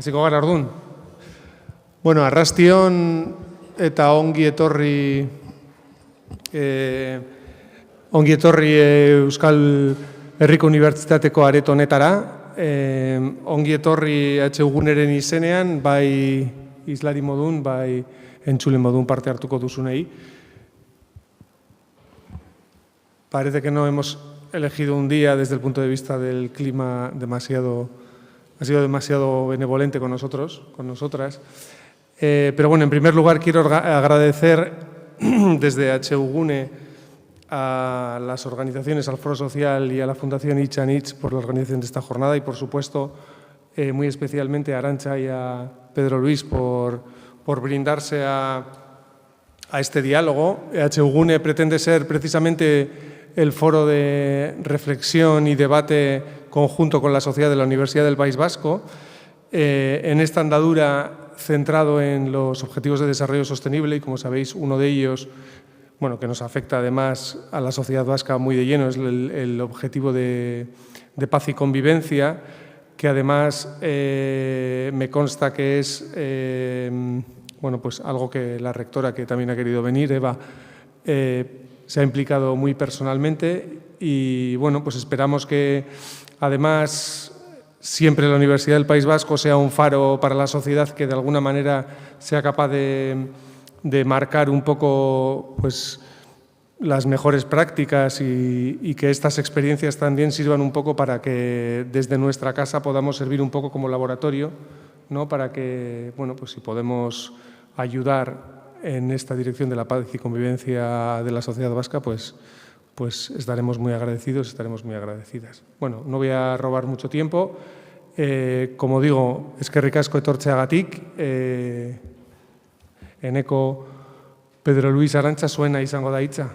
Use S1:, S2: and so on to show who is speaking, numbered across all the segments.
S1: Hasiko gara ordun. Bueno, arrastion eta ongi etorri Euskal Herriko Unibertsitateko areto honetara. Ongi etorri HUguneren izenean, bai islari modun, bai entzule modun parte hartuko duzunei. Parece que no hemos elegido un día desde el punto de vista del clima ha sido demasiado benevolente con nosotros, con nosotras. Pero bueno, en primer lugar quiero agradecer desde HUgune a las organizaciones, al Foro Social y a la Fundación Hitch and Hitch por la organización de esta jornada y, por supuesto, muy especialmente a Arantxa y a Pedro Luis por brindarse a este diálogo. HUgune pretende ser precisamente el foro de reflexión y debate conjunto con la sociedad de la Universidad del País Vasco, en esta andadura centrado en los objetivos de desarrollo sostenible y, como sabéis, uno de ellos, bueno, que nos afecta además a la sociedad vasca muy de lleno, es el objetivo de paz y convivencia, que además me consta que es bueno, pues algo que la rectora, que también ha querido venir, Eva, se ha implicado muy personalmente y bueno, pues esperamos que además siempre la Universidad del País Vasco sea un faro para la sociedad que de alguna manera sea capaz de marcar un poco pues las mejores prácticas y que estas experiencias también sirvan un poco para que desde nuestra casa podamos servir un poco como laboratorio, ¿no? Para que, bueno, pues si podemos ayudar en esta dirección de la paz y convivencia de la sociedad vasca, pues estaremos muy agradecidos, estaremos muy agradecidas. Bueno, no voy a robar mucho tiempo. Como digo, eskerrik asko etortzeagatik, eneko Pedro Luis Arantxa zuena izango da hitza.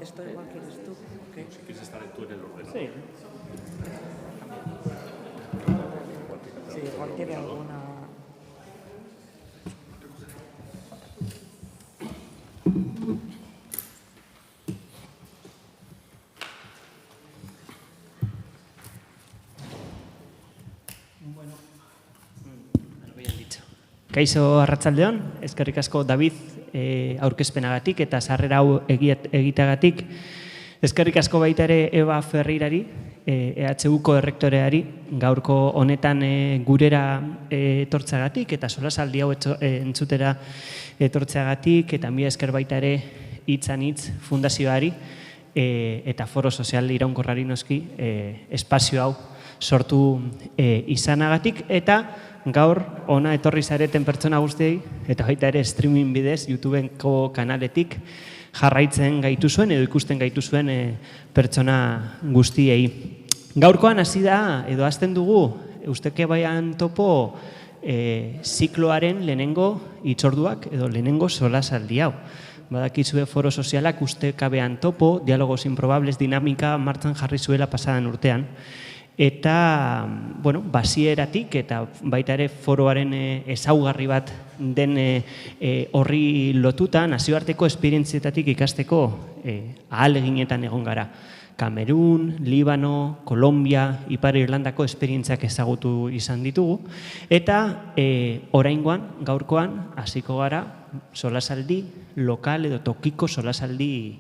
S2: Esto igual quieres tú. Okay.
S3: Si quieres estar tú en el ordenador.
S2: Sí. Sí, igual quiere alguna.
S4: Bueno, lo habían dicho. Kaixo arratsaldeon, eskerrik asko David aurkezpenagatik eta sarrera hau egiteagatik. Eskerrik asko baita ere Eva Ferreirari, EHUko errektoreari, gaurko honetan gurera etortzeagatik eta solasaldi hau entzutera etortzeagatik, eta mila esker baita ere Hitz and Hitch fundazioari eta Foro Sozial iraunkorrari noski espazio hau sortu izanagatik, eta gaur ona etorri zareten pertsona guztiei, eta baita ere streaming bidez, YouTubeko kanaletik jarraitzen gaituzuen edo ikusten gaituzuen pertsona guztiei. Gaurkoan hasi da, edo hasten dugu, Eusteke Baian Topo zikloaren lehenengo hitzorduak edo lehenengo solasaldi hau. Badakizue Foro Sozialak Ustekabean Topo, Diálogos Improbables dinamika martxan jarri zuela pasadan urtean. Eta, bueno, basieratik eta baita ere foroaren ezaugarri bat den horri lotuta, nazioarteko esperientzietatik ikasteko ahaleginetan egon gara. Kamerun, Libano, Kolombia, Ipar Irlandako esperientziak ezagutu izan ditugu. Eta oraingoan, gaurkoan, hasiko gara solasaldi lokal edo tokiko solasaldi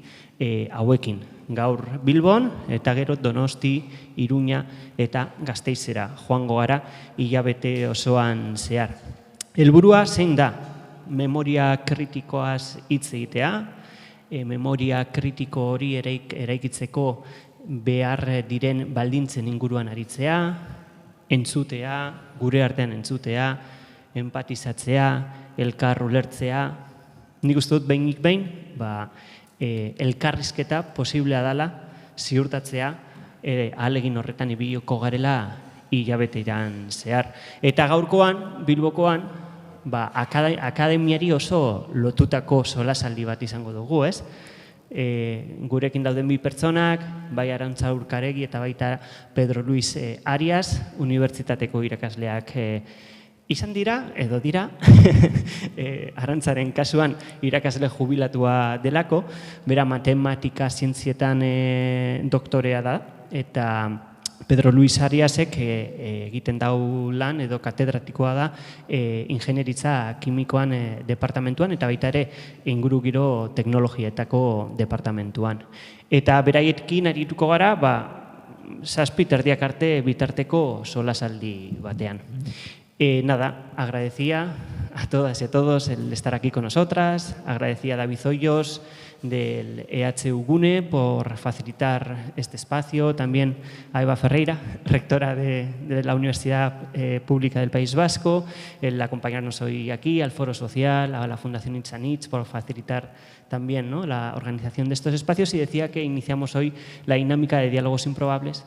S4: hauekin. Gaur Bilbon eta gero Donosti, Iruña eta Gasteizera joango gara hilabete osoan zehar. Helburua zein da? Memoria kritikoaz hitz egitea, memoria kritiko hori eraikitzeko behar diren baldintzen inguruan aritzea, entzutea, gure artean entzutea, empatizatzea, elkar ulertzea. Nik uste dut behinik behin, elkarrizketa posiblea dela ziurtatzea ahalegin horretan ibiliko garela hilabetean zehar. Eta gaurkoan, Bilbokoan, akademiari oso lotutako solasaldi bat izango dugu, ez? Gurekin dauden bi pertsonak, bai Arantxa Urkaregi eta baita Pedro Luis Arias, unibertsitateko irakasleak Izan dira, edo dira, Arantzaren kasuan irakasle jubilatua delako, bera matematika zientzietan doktorea da, eta Pedro Luis Ariasek egiten dau lan edo katedratikoa da ingenieritza kimikoan departamentuan eta baita ere ingurugiro teknologietako departamentuan. Eta beraiekin arituko gara, 7 erdiak arte bitarteko solasaldi batean. Nada, agradecía a todas y a todos el estar aquí con nosotras, agradecía a David Hoyos del EHU Gune por facilitar este espacio, también a Eva Ferreira, rectora de la Universidad Pública del País Vasco, el acompañarnos hoy aquí, al Foro Social, a la Fundación Itzanitz por facilitar también, ¿no?, la organización de estos espacios, y decía que iniciamos hoy la dinámica de diálogos improbables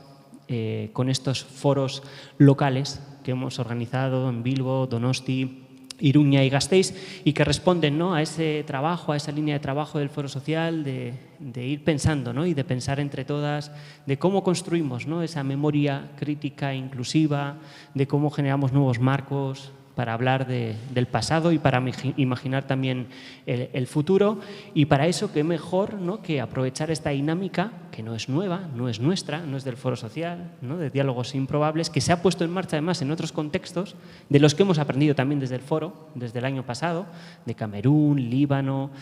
S4: con estos foros locales que hemos organizado en Bilbo, Donosti, Iruña y Gasteiz, y que responden, ¿no?, a ese trabajo, a esa línea de trabajo del Foro Social, de ir pensando, ¿no?, y de pensar entre todas, de cómo construimos, ¿no?, esa memoria crítica e inclusiva, de cómo generamos nuevos marcos para hablar del pasado y para imaginar también el futuro. Y para eso, qué mejor, ¿no?, que aprovechar esta dinámica, que no es nueva, no es nuestra, no es del Foro Social, ¿no?, de diálogos improbables, que se ha puesto en marcha además en otros contextos, de los que hemos aprendido también desde el Foro, desde el año pasado, de Camerún, Líbano,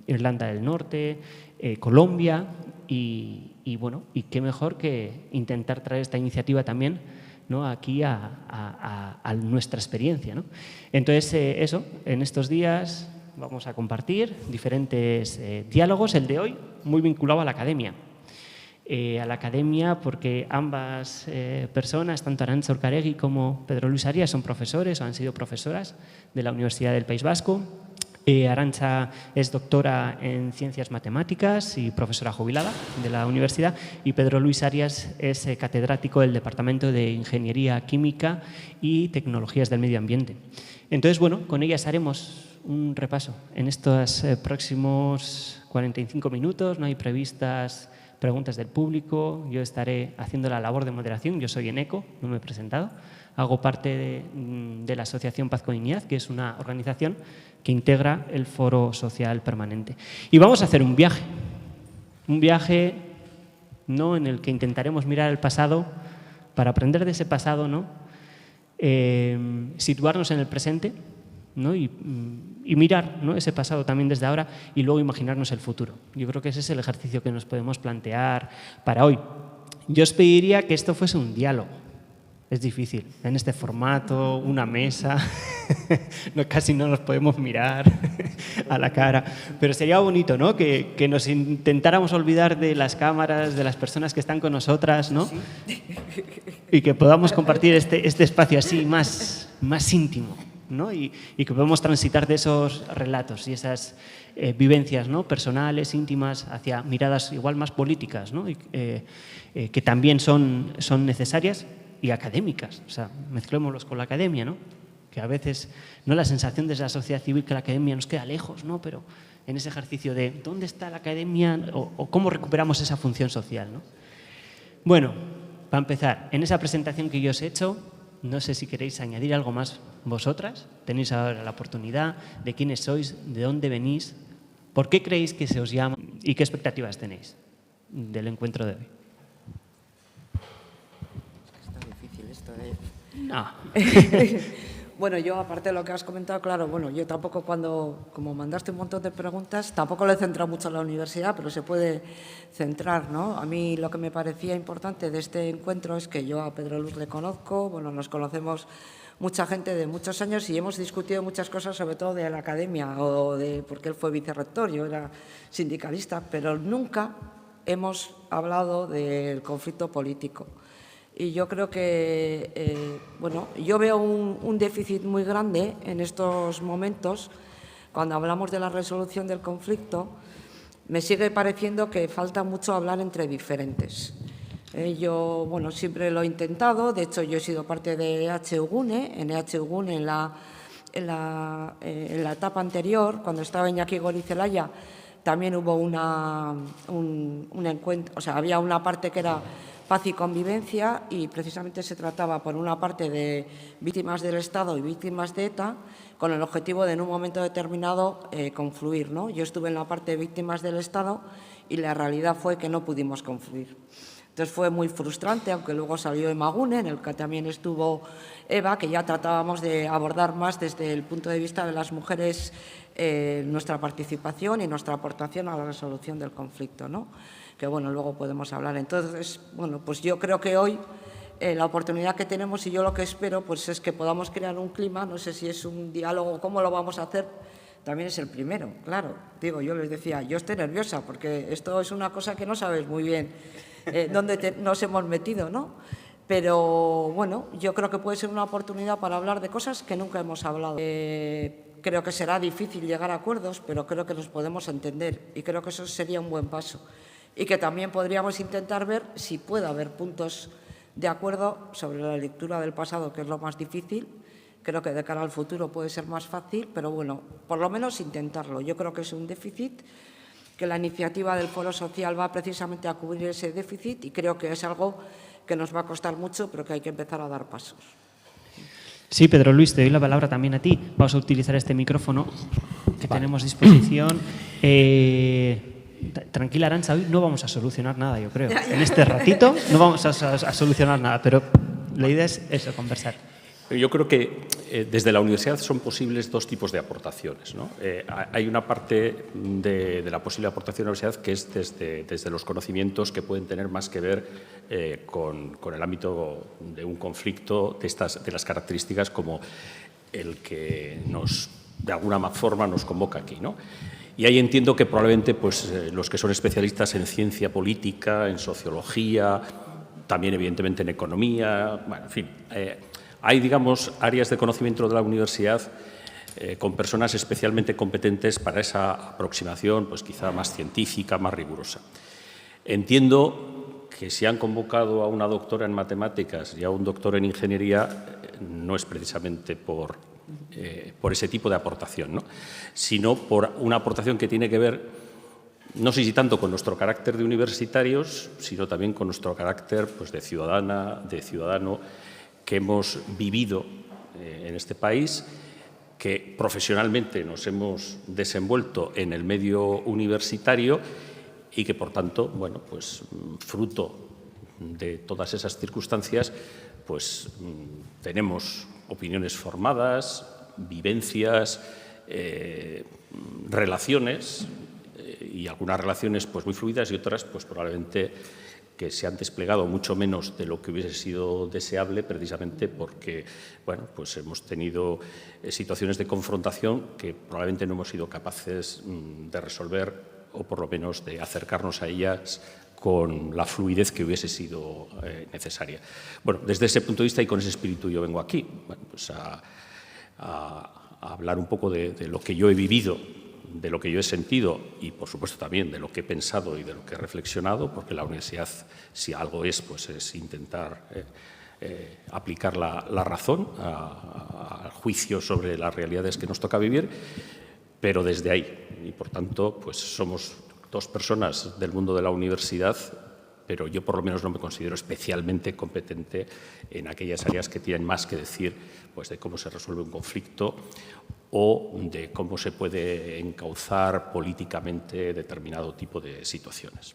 S4: Irlanda del Norte, Colombia, y bueno, y qué mejor que intentar traer esta iniciativa también, ¿no?, aquí a nuestra experiencia, ¿no? Entonces, eso, en estos días vamos a compartir diferentes diálogos. El de hoy, muy vinculado a la academia. A la academia porque ambas personas, tanto Arantza Urcaregui como Pedro Luis Arias, son profesores o han sido profesoras de la Universidad del País Vasco. Arantza es doctora en Ciencias Matemáticas y profesora jubilada de la universidad, y Pedro Luis Arias es catedrático del Departamento de Ingeniería Química y Tecnologías del Medio Ambiente. Entonces, bueno, con ellas haremos un repaso en estos próximos 45 minutos. No hay previstas preguntas del público. Yo estaré haciendo la labor de moderación. Yo soy Eneco, no me he presentado. Hago parte de la Asociación Paz con Dignidad, que es una organización que integra el Foro Social Permanente. Y vamos a hacer un viaje, ¿no?, en el que intentaremos mirar el pasado para aprender de ese pasado, ¿no?, situarnos en el presente, ¿no?, y mirar, ¿no?, ese pasado también desde ahora, y luego imaginarnos el futuro. Yo creo que ese es el ejercicio que nos podemos plantear para hoy. Yo os pediría que esto fuese un diálogo. Es difícil, en este formato, una mesa, casi no nos podemos mirar a la cara, pero sería bonito, ¿no?, que nos intentáramos olvidar de las cámaras, de las personas que están con nosotras, ¿no?, y que podamos compartir este espacio así más íntimo, ¿no?, y que podamos transitar de esos relatos y esas vivencias, ¿no?, personales, íntimas, hacia miradas igual más políticas, ¿no?, y, que también son necesarias y académicas. O sea, mezclémoslos con la academia, ¿no?, que a veces, no, la sensación desde la sociedad civil que la academia nos queda lejos, ¿no?, pero en ese ejercicio de dónde está la academia o cómo recuperamos esa función social, ¿no? Bueno, para empezar, en esa presentación que yo os he hecho, no sé si queréis añadir algo más vosotras. Tenéis ahora la oportunidad de quiénes sois, de dónde venís, por qué creéis que se os llama y qué expectativas tenéis del encuentro de hoy. No.
S2: Bueno, yo aparte de lo que has comentado, claro, bueno, yo tampoco como mandaste un montón de preguntas, tampoco le he centrado mucho a la universidad, pero se puede centrar, ¿no? A mí lo que me parecía importante de este encuentro es que yo a Pedro Luis le conozco, bueno, nos conocemos mucha gente de muchos años y hemos discutido muchas cosas, sobre todo de la academia, porque él fue vicerrector, yo era sindicalista, pero nunca hemos hablado del conflicto político. Y yo creo que, bueno, yo veo un déficit muy grande en estos momentos. Cuando hablamos de la resolución del conflicto, me sigue pareciendo que falta mucho hablar entre diferentes. Yo, bueno, siempre lo he intentado. De hecho, yo he sido parte de EHU Gune. En EHU Gune, en la etapa anterior, cuando estaba Iñaki Goirizelaya, también hubo un encuentro, o sea, había una parte que era paz y convivencia, y precisamente se trataba, por una parte, de víctimas del Estado y víctimas de ETA, con el objetivo de, en un momento determinado, confluir, ¿no? Yo estuve en la parte de víctimas del Estado y la realidad fue que no pudimos confluir. Entonces fue muy frustrante, aunque luego salió Emagune, en el que también estuvo Eva, que ya tratábamos de abordar más desde el punto de vista de las mujeres nuestra participación y nuestra aportación a la resolución del conflicto, ¿no? Que, bueno, luego podemos hablar. Entonces, bueno, pues yo creo que hoy la oportunidad que tenemos, y yo lo que espero, pues es que podamos crear un clima, no sé si es un diálogo, cómo lo vamos a hacer, también es el primero, claro. Digo, yo les decía, yo estoy nerviosa porque esto es una cosa que no sabes muy bien dónde nos hemos metido, ¿no? Pero, bueno, yo creo que puede ser una oportunidad para hablar de cosas que nunca hemos hablado. Creo que será difícil llegar a acuerdos, pero creo que nos podemos entender y creo que eso sería un buen paso. Y que también podríamos intentar ver si puede haber puntos de acuerdo sobre la lectura del pasado, que es lo más difícil. Creo que de cara al futuro puede ser más fácil, pero bueno, por lo menos intentarlo. Yo creo que es un déficit, que la iniciativa del Foro Social va precisamente a cubrir ese déficit y creo que es algo que nos va a costar mucho, pero que hay que empezar a dar pasos.
S4: Sí, Pedro Luis, te doy la palabra también a ti. Vamos a utilizar este micrófono que tenemos a disposición. Tranquila, Arantxa, hoy no vamos a solucionar nada, yo creo. En este ratito no vamos a solucionar nada, pero la idea es eso, conversar.
S3: Yo creo que desde la universidad son posibles dos tipos de aportaciones, ¿no? Hay una parte de la posible aportación a la universidad que es desde los conocimientos que pueden tener más que ver con el ámbito de un conflicto de las características como el que de alguna forma nos convoca aquí, ¿no? Y ahí entiendo que probablemente pues, los que son especialistas en ciencia política, en sociología, también evidentemente en economía, bueno, en fin, hay, digamos, áreas de conocimiento de la universidad con personas especialmente competentes para esa aproximación, pues quizá más científica, más rigurosa. Entiendo que si han convocado a una doctora en matemáticas y a un doctor en ingeniería, no es precisamente por ese tipo de aportación, ¿no? Sino por una aportación que tiene que ver, no sé si tanto con nuestro carácter de universitarios, sino también con nuestro carácter pues, de ciudadano que hemos vivido en este país, que profesionalmente nos hemos desenvuelto en el medio universitario y que, por tanto, bueno, pues, fruto de todas esas circunstancias, pues, tenemos opiniones formadas, vivencias, relaciones, y algunas relaciones pues, muy fluidas y otras pues, probablemente que se han desplegado mucho menos de lo que hubiese sido deseable, precisamente porque bueno, pues hemos tenido situaciones de confrontación que probablemente no hemos sido capaces de resolver o por lo menos de acercarnos a ellas con la fluidez que hubiese sido necesaria. Bueno, desde ese punto de vista y con ese espíritu yo vengo aquí, bueno, pues a hablar un poco de lo que yo he vivido, de lo que yo he sentido y, por supuesto, también de lo que he pensado y de lo que he reflexionado, porque la universidad, si algo es, pues es intentar aplicar la razón al juicio sobre las realidades que nos toca vivir, pero desde ahí. Y, por tanto, pues somos dos personas del mundo de la universidad, pero yo por lo menos no me considero especialmente competente en aquellas áreas que tienen más que decir pues, de cómo se resuelve un conflicto o de cómo se puede encauzar políticamente determinado tipo de situaciones.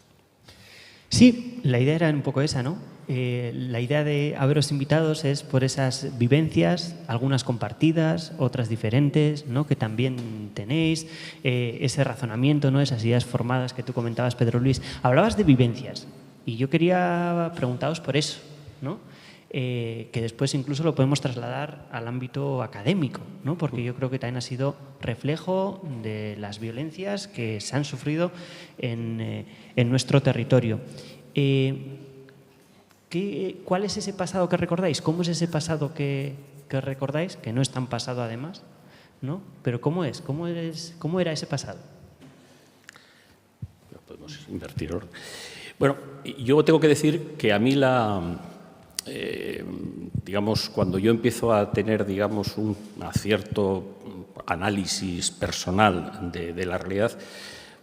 S4: Sí, la idea era un poco esa, ¿no? La idea de haberos invitados es por esas vivencias, algunas compartidas, otras diferentes, ¿no? Que también tenéis, ese razonamiento, ¿no? Esas ideas formadas que tú comentabas, Pedro Luis. Hablabas de vivencias y yo quería preguntaros por eso, ¿no? Que después incluso lo podemos trasladar al ámbito académico, ¿no? Porque yo creo que también ha sido reflejo de las violencias que se han sufrido en nuestro territorio. ¿Cuál es ese pasado que recordáis? ¿Cómo es ese pasado que recordáis? Que no es tan pasado además, ¿no? Pero ¿cómo es? ¿Cómo era ese pasado?
S3: Podemos invertir orden. Bueno, yo tengo que decir que a mí digamos, cuando yo empiezo a tener, digamos, un cierto análisis personal de la realidad,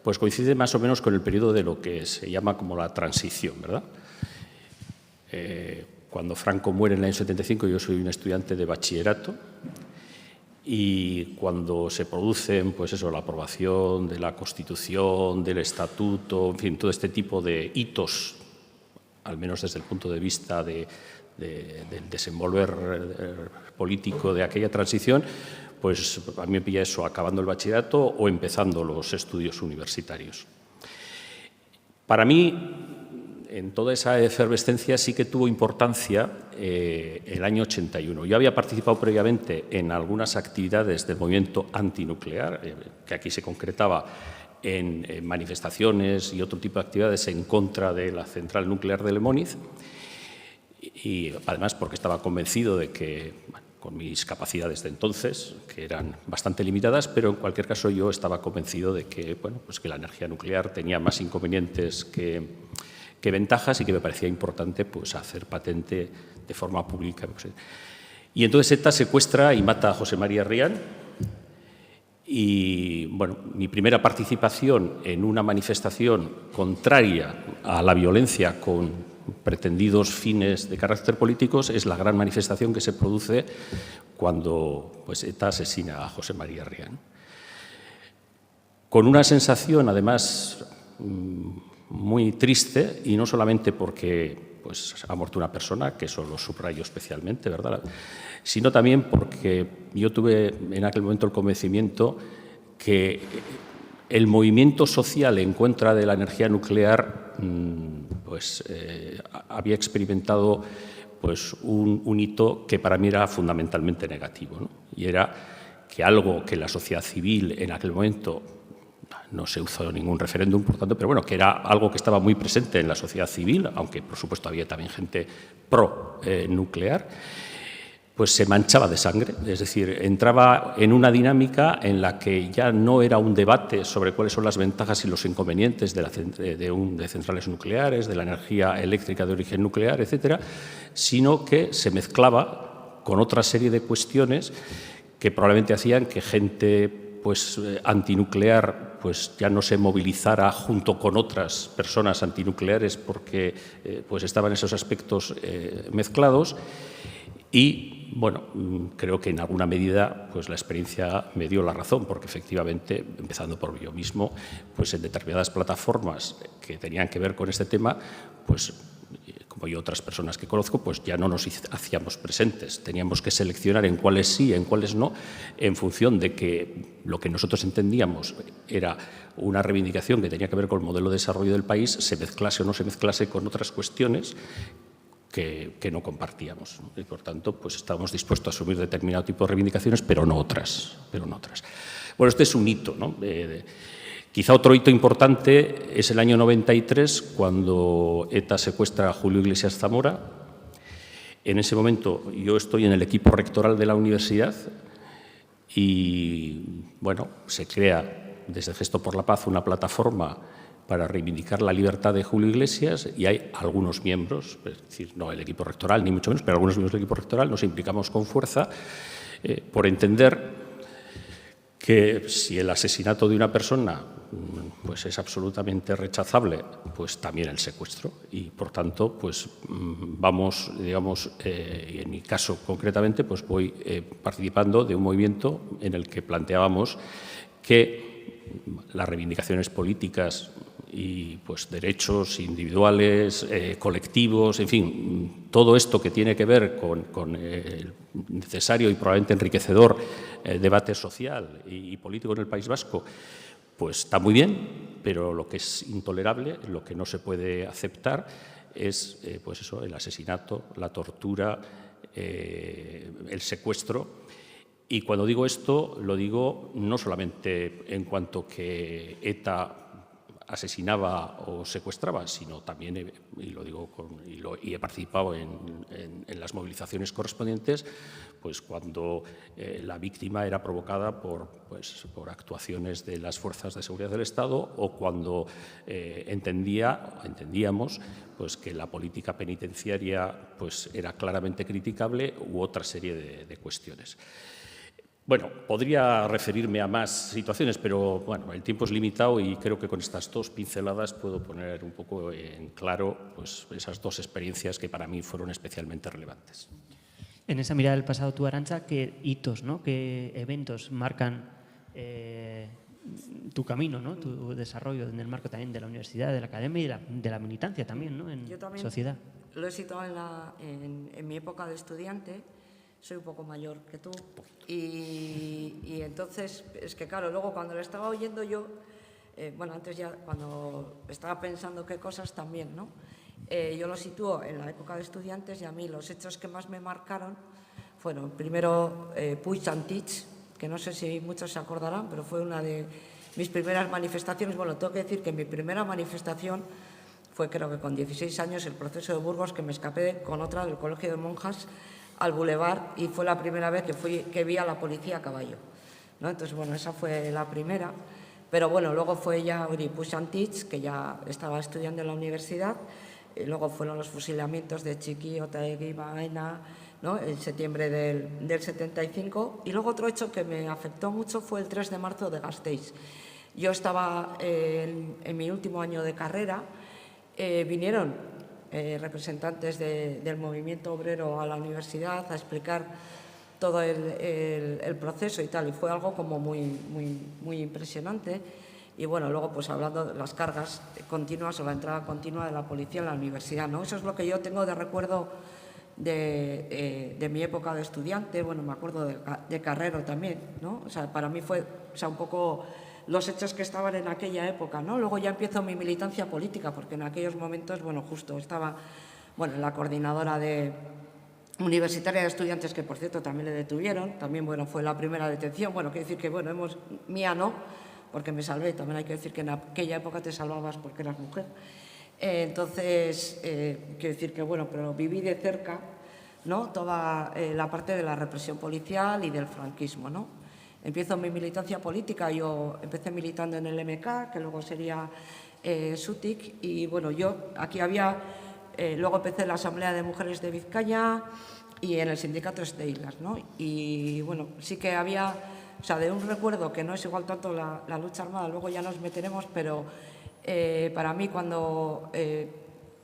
S3: pues coincide más o menos con el periodo de lo que se llama como la transición, ¿verdad? Cuando Franco muere en el año 75, yo soy un estudiante de bachillerato, y cuando se producen, pues eso, la aprobación de la Constitución, del Estatuto, en fin, todo este tipo de hitos, al menos desde el punto de vista del desenvolver político de aquella transición, pues a mí me pilla eso, acabando el bachillerato o empezando los estudios universitarios. Para mí, en toda esa efervescencia sí que tuvo importancia el año 81. Yo había participado previamente en algunas actividades del movimiento antinuclear, que aquí se concretaba en manifestaciones y otro tipo de actividades en contra de la central nuclear de Lemóniz, y además porque estaba convencido de que, bueno, con mis capacidades de entonces, que eran bastante limitadas, pero en cualquier caso yo estaba convencido de que, bueno, pues que la energía nuclear tenía más inconvenientes que ventajas y que me parecía importante, pues, hacer patente de forma pública. Y entonces ETA secuestra y mata a José María Rián. Y, bueno, mi primera participación en una manifestación contraria a la violencia con pretendidos fines de carácter políticos es la gran manifestación que se produce cuando, pues, ETA asesina a José María Rián. Con una sensación, además, muy triste, y no solamente porque, pues, ha muerto una persona, que eso lo subrayo especialmente, ¿verdad?, sino también porque yo tuve en aquel momento el convencimiento que el movimiento social en contra de la energía nuclear pues, había experimentado, pues, un hito que para mí era fundamentalmente negativo, ¿no? Y era que algo que la sociedad civil en aquel momento, no se hizo ningún referéndum, por tanto, pero bueno, que era algo que estaba muy presente en la sociedad civil, aunque por supuesto había también gente pro-nuclear, pues se manchaba de sangre, es decir, entraba en una dinámica en la que ya no era un debate sobre cuáles son las ventajas y los inconvenientes de centrales nucleares, de la energía eléctrica de origen nuclear, etcétera, sino que se mezclaba con otra serie de cuestiones que probablemente hacían que gente, pues, antinuclear, pues, ya no se movilizara junto con otras personas antinucleares porque pues estaban esos aspectos mezclados. Y, bueno, creo que en alguna medida, pues, la experiencia me dio la razón, porque efectivamente, empezando por yo mismo, pues en determinadas plataformas que tenían que ver con este tema, pues, como yo otras personas que conozco, pues ya no nos hacíamos presentes. Teníamos que seleccionar en cuáles sí, en cuáles no, en función de que lo que nosotros entendíamos era una reivindicación que tenía que ver con el modelo de desarrollo del país, se mezclase o no se mezclase con otras cuestiones que no compartíamos. Y, por tanto, pues estábamos dispuestos a asumir determinado tipo de reivindicaciones, pero no otras. Bueno, este es un hito, ¿no? Quizá otro hito importante es el año 93, cuando ETA secuestra a Julio Iglesias Zamora. En ese momento yo estoy en el equipo rectoral de la universidad y, bueno, se crea desde Gesto por la Paz una plataforma para reivindicar la libertad de Julio Iglesias, y hay algunos miembros, es decir, no el equipo rectoral ni mucho menos, pero algunos miembros del equipo rectoral nos implicamos con fuerza por entender que si el asesinato de una persona, pues, es absolutamente rechazable, pues también el secuestro. Y, por tanto, pues vamos, digamos, en mi caso concretamente, pues voy participando de un movimiento en el que planteábamos que las reivindicaciones políticas y, pues, derechos individuales, colectivos, en fin, todo esto que tiene que ver con el necesario y probablemente enriquecedor debate social y político en el País Vasco, pues está muy bien, pero lo que es intolerable, lo que no se puede aceptar es, pues eso, el asesinato, la tortura, el secuestro. Y cuando digo esto, lo digo no solamente en cuanto que ETA asesinaba o secuestraba, sino también, y lo digo y he participado en las movilizaciones correspondientes, pues cuando la víctima era provocada por actuaciones de las fuerzas de seguridad del Estado, o cuando entendíamos pues que la política penitenciaria pues era claramente criticable, u otra serie de cuestiones. Bueno, podría referirme a más situaciones, pero bueno, el tiempo es limitado y creo que con estas dos pinceladas puedo poner un poco en claro pues, esas dos experiencias que para mí fueron especialmente relevantes.
S4: En esa mirada del pasado, tú, Arantxa, ¿qué hitos, ¿no? qué eventos marcan tu camino, ¿no? Tu desarrollo en el marco también de la universidad, de la academia y de la militancia también, ¿no? En
S2: Yo también
S4: sociedad?
S2: lo he situado en mi época de estudiante. Soy un poco mayor que tú y entonces es que claro, luego cuando lo estaba oyendo yo, bueno, antes ya cuando estaba pensando qué cosas también, ¿no? Yo lo sitúo en la época de estudiantes y a mí los hechos que más me marcaron fueron primero Puig Antich, que no sé si muchos se acordarán, pero fue una de mis primeras manifestaciones. Bueno, tengo que decir que mi primera manifestación fue creo que con 16 años, el proceso de Burgos, que me escapé con otra del Colegio de Monjas al Boulevard y fue la primera vez que vi a la policía a caballo, ¿no? Entonces, bueno, esa fue la primera. Pero bueno, luego fue ya Puig Antich, que ya estaba estudiando en la universidad, y luego fueron los fusilamientos de Txiki, Otaegi, Baena, ¿no? En septiembre del 75. Y luego otro hecho que me afectó mucho fue el 3 de marzo de Gasteiz. Yo estaba en mi último año de carrera, vinieron representantes del movimiento obrero a la universidad a explicar todo el proceso y tal, y fue algo como muy impresionante. Y bueno, luego pues hablando de las cargas continuas o la entrada continua de la policía en la universidad, ¿no? Eso es lo que yo tengo de recuerdo de mi época de estudiante. Bueno, me acuerdo de Carrero también, ¿no? O sea, para mí fue, o sea, un poco los hechos que estaban en aquella época, ¿no? Luego ya empiezo mi militancia política, porque en aquellos momentos, bueno, justo estaba, bueno, en la coordinadora universitaria de estudiantes, que por cierto también le detuvieron, también, bueno, fue la primera detención. Bueno, quiero decir que, bueno, mía no, porque me salvé, también hay que decir que en aquella época te salvabas porque eras mujer. Entonces, quiero decir que, bueno, pero viví de cerca, ¿no? Toda la parte de la represión policial y del franquismo, ¿no? Empiezo mi militancia política, yo empecé militando en el MK, que luego sería SUTIC, y bueno, yo aquí había, luego empecé en la Asamblea de Mujeres de Vizcaya y en el sindicato Steilas, ¿no? Y bueno, sí que había, o sea, de un recuerdo que no es igual tanto la lucha armada, luego ya nos meteremos, pero para mí cuando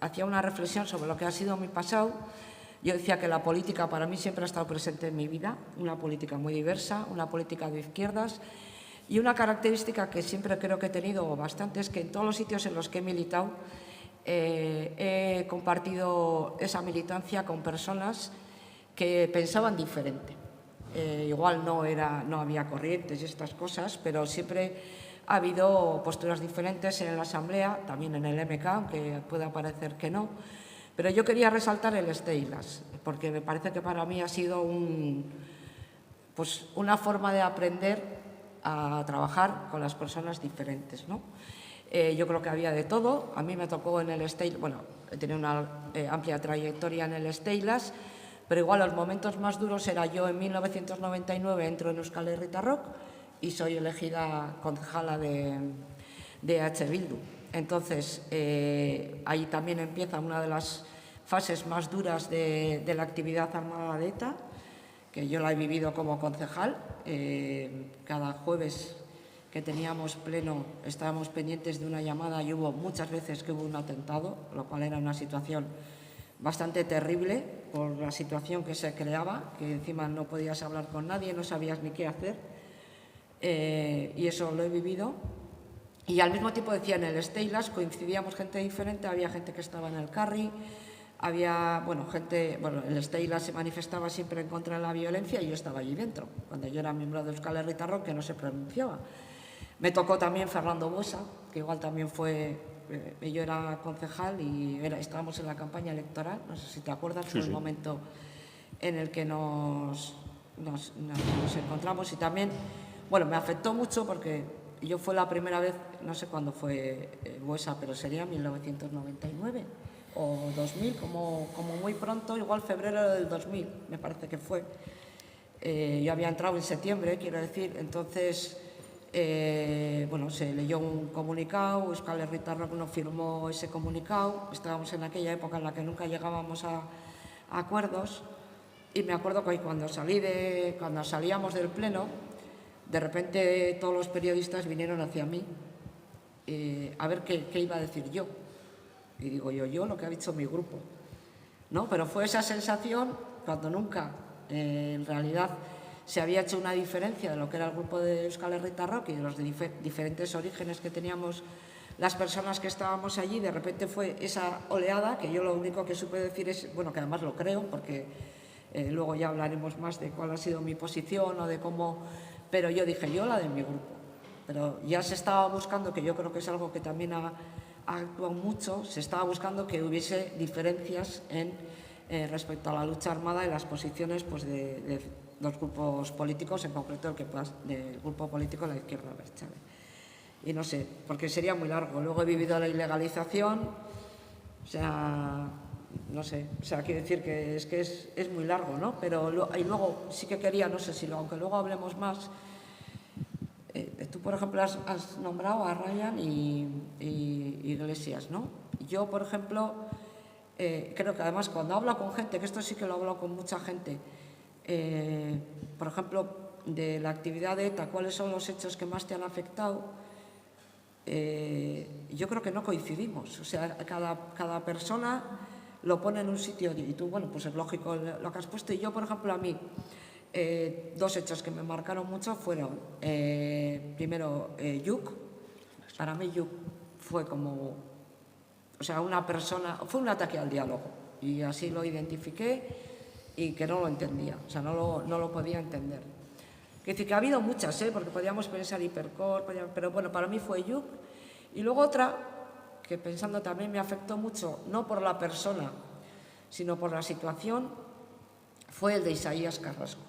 S2: hacía una reflexión sobre lo que ha sido mi pasado, yo decía que la política para mí siempre ha estado presente en mi vida, una política muy diversa, una política de izquierdas, y una característica que siempre creo que he tenido bastante es que en todos los sitios en los que he militado he compartido esa militancia con personas que pensaban diferente. Igual no había corrientes y estas cosas, pero siempre ha habido posturas diferentes en la Asamblea, también en el MK, aunque pueda parecer que no. Pero yo quería resaltar el Steilas, porque me parece que para mí ha sido pues una forma de aprender a trabajar con las personas diferentes, ¿no? Yo creo que había de todo. A mí me tocó en el Steilas, bueno, he tenido una amplia trayectoria en el Steilas, pero igual los momentos más duros era yo en 1999 entro en Euskal Herria Rock y soy elegida concejala de H. Bildu. Entonces, ahí también empieza una de las fases más duras de la actividad armada de ETA, que yo la he vivido como concejal. Cada jueves que teníamos pleno estábamos pendientes de una llamada y hubo muchas veces que hubo un atentado, lo cual era una situación bastante terrible por la situación que se creaba, que encima no podías hablar con nadie, no sabías ni qué hacer, y eso lo he vivido. Y al mismo tiempo decía, en el Steilas coincidíamos gente diferente, había gente que estaba en el Carri, había, bueno, gente, bueno, el Steilas se manifestaba siempre en contra de la violencia y yo estaba allí dentro, cuando yo era miembro de Euskal Herria Rock, que no se pronunciaba. Me tocó también Fernando Buesa, que igual también fue, yo era concejal y estábamos en la campaña electoral, no sé si te acuerdas, fue el momento en el que nos encontramos y también, bueno, me afectó mucho porque yo fue la primera vez, no sé cuándo fue Buesa, pero sería 1999 o 2000, como muy pronto, igual febrero del 2000, me parece que fue. Yo había entrado en septiembre, quiero decir, entonces, bueno, se leyó un comunicado, Euskal Herria Rock no firmó ese comunicado, estábamos en aquella época en la que nunca llegábamos a acuerdos, Y me acuerdo que cuando salíamos del pleno, de repente todos los periodistas vinieron hacia mí a ver qué iba a decir yo. Y digo yo lo que ha dicho mi grupo, ¿no? Pero fue esa sensación cuando nunca, en realidad, se había hecho una diferencia de lo que era el grupo de Euskal Herritarrok y de los diferentes orígenes que teníamos las personas que estábamos allí. De repente fue esa oleada que yo lo único que supe decir es, bueno, que además lo creo, porque luego ya hablaremos más de cuál ha sido mi posición o de cómo, pero yo dije yo la de mi grupo. Pero ya se estaba buscando, que yo creo que es algo que también ha actuado mucho, se estaba buscando que hubiese diferencias respecto a la lucha armada y las posiciones pues, de los grupos políticos, en concreto del grupo político de la izquierda abertzale. Y no sé, porque sería muy largo. Luego he vivido la ilegalización, o sea, no sé, o sea, quiero decir que es muy largo, ¿no? Pero y luego sí que quería, no sé si aunque luego hablemos más, tú, por ejemplo, has nombrado a Ryan y Iglesias, ¿no? Yo, por ejemplo, creo que además cuando hablo con gente, que esto sí que lo he hablado con mucha gente, por ejemplo, de la actividad de ETA, ¿cuáles son los hechos que más te han afectado? Yo creo que no coincidimos. O sea, cada persona lo pone en un sitio y tú, bueno, pues es lógico lo que has puesto. Y yo, por ejemplo, a mí, dos hechos que me marcaron mucho fueron, primero, Yuk. Para mí Yuk fue como, o sea, una persona, fue un ataque al diálogo y así lo identifiqué y que no lo entendía, o sea, no lo podía entender. Es decir, que ha habido muchas, porque podíamos pensar Hipercore, pero bueno, para mí fue Yuk. Y luego otra, que pensando también me afectó mucho, no por la persona, sino por la situación, fue el de Isaías Carrasco.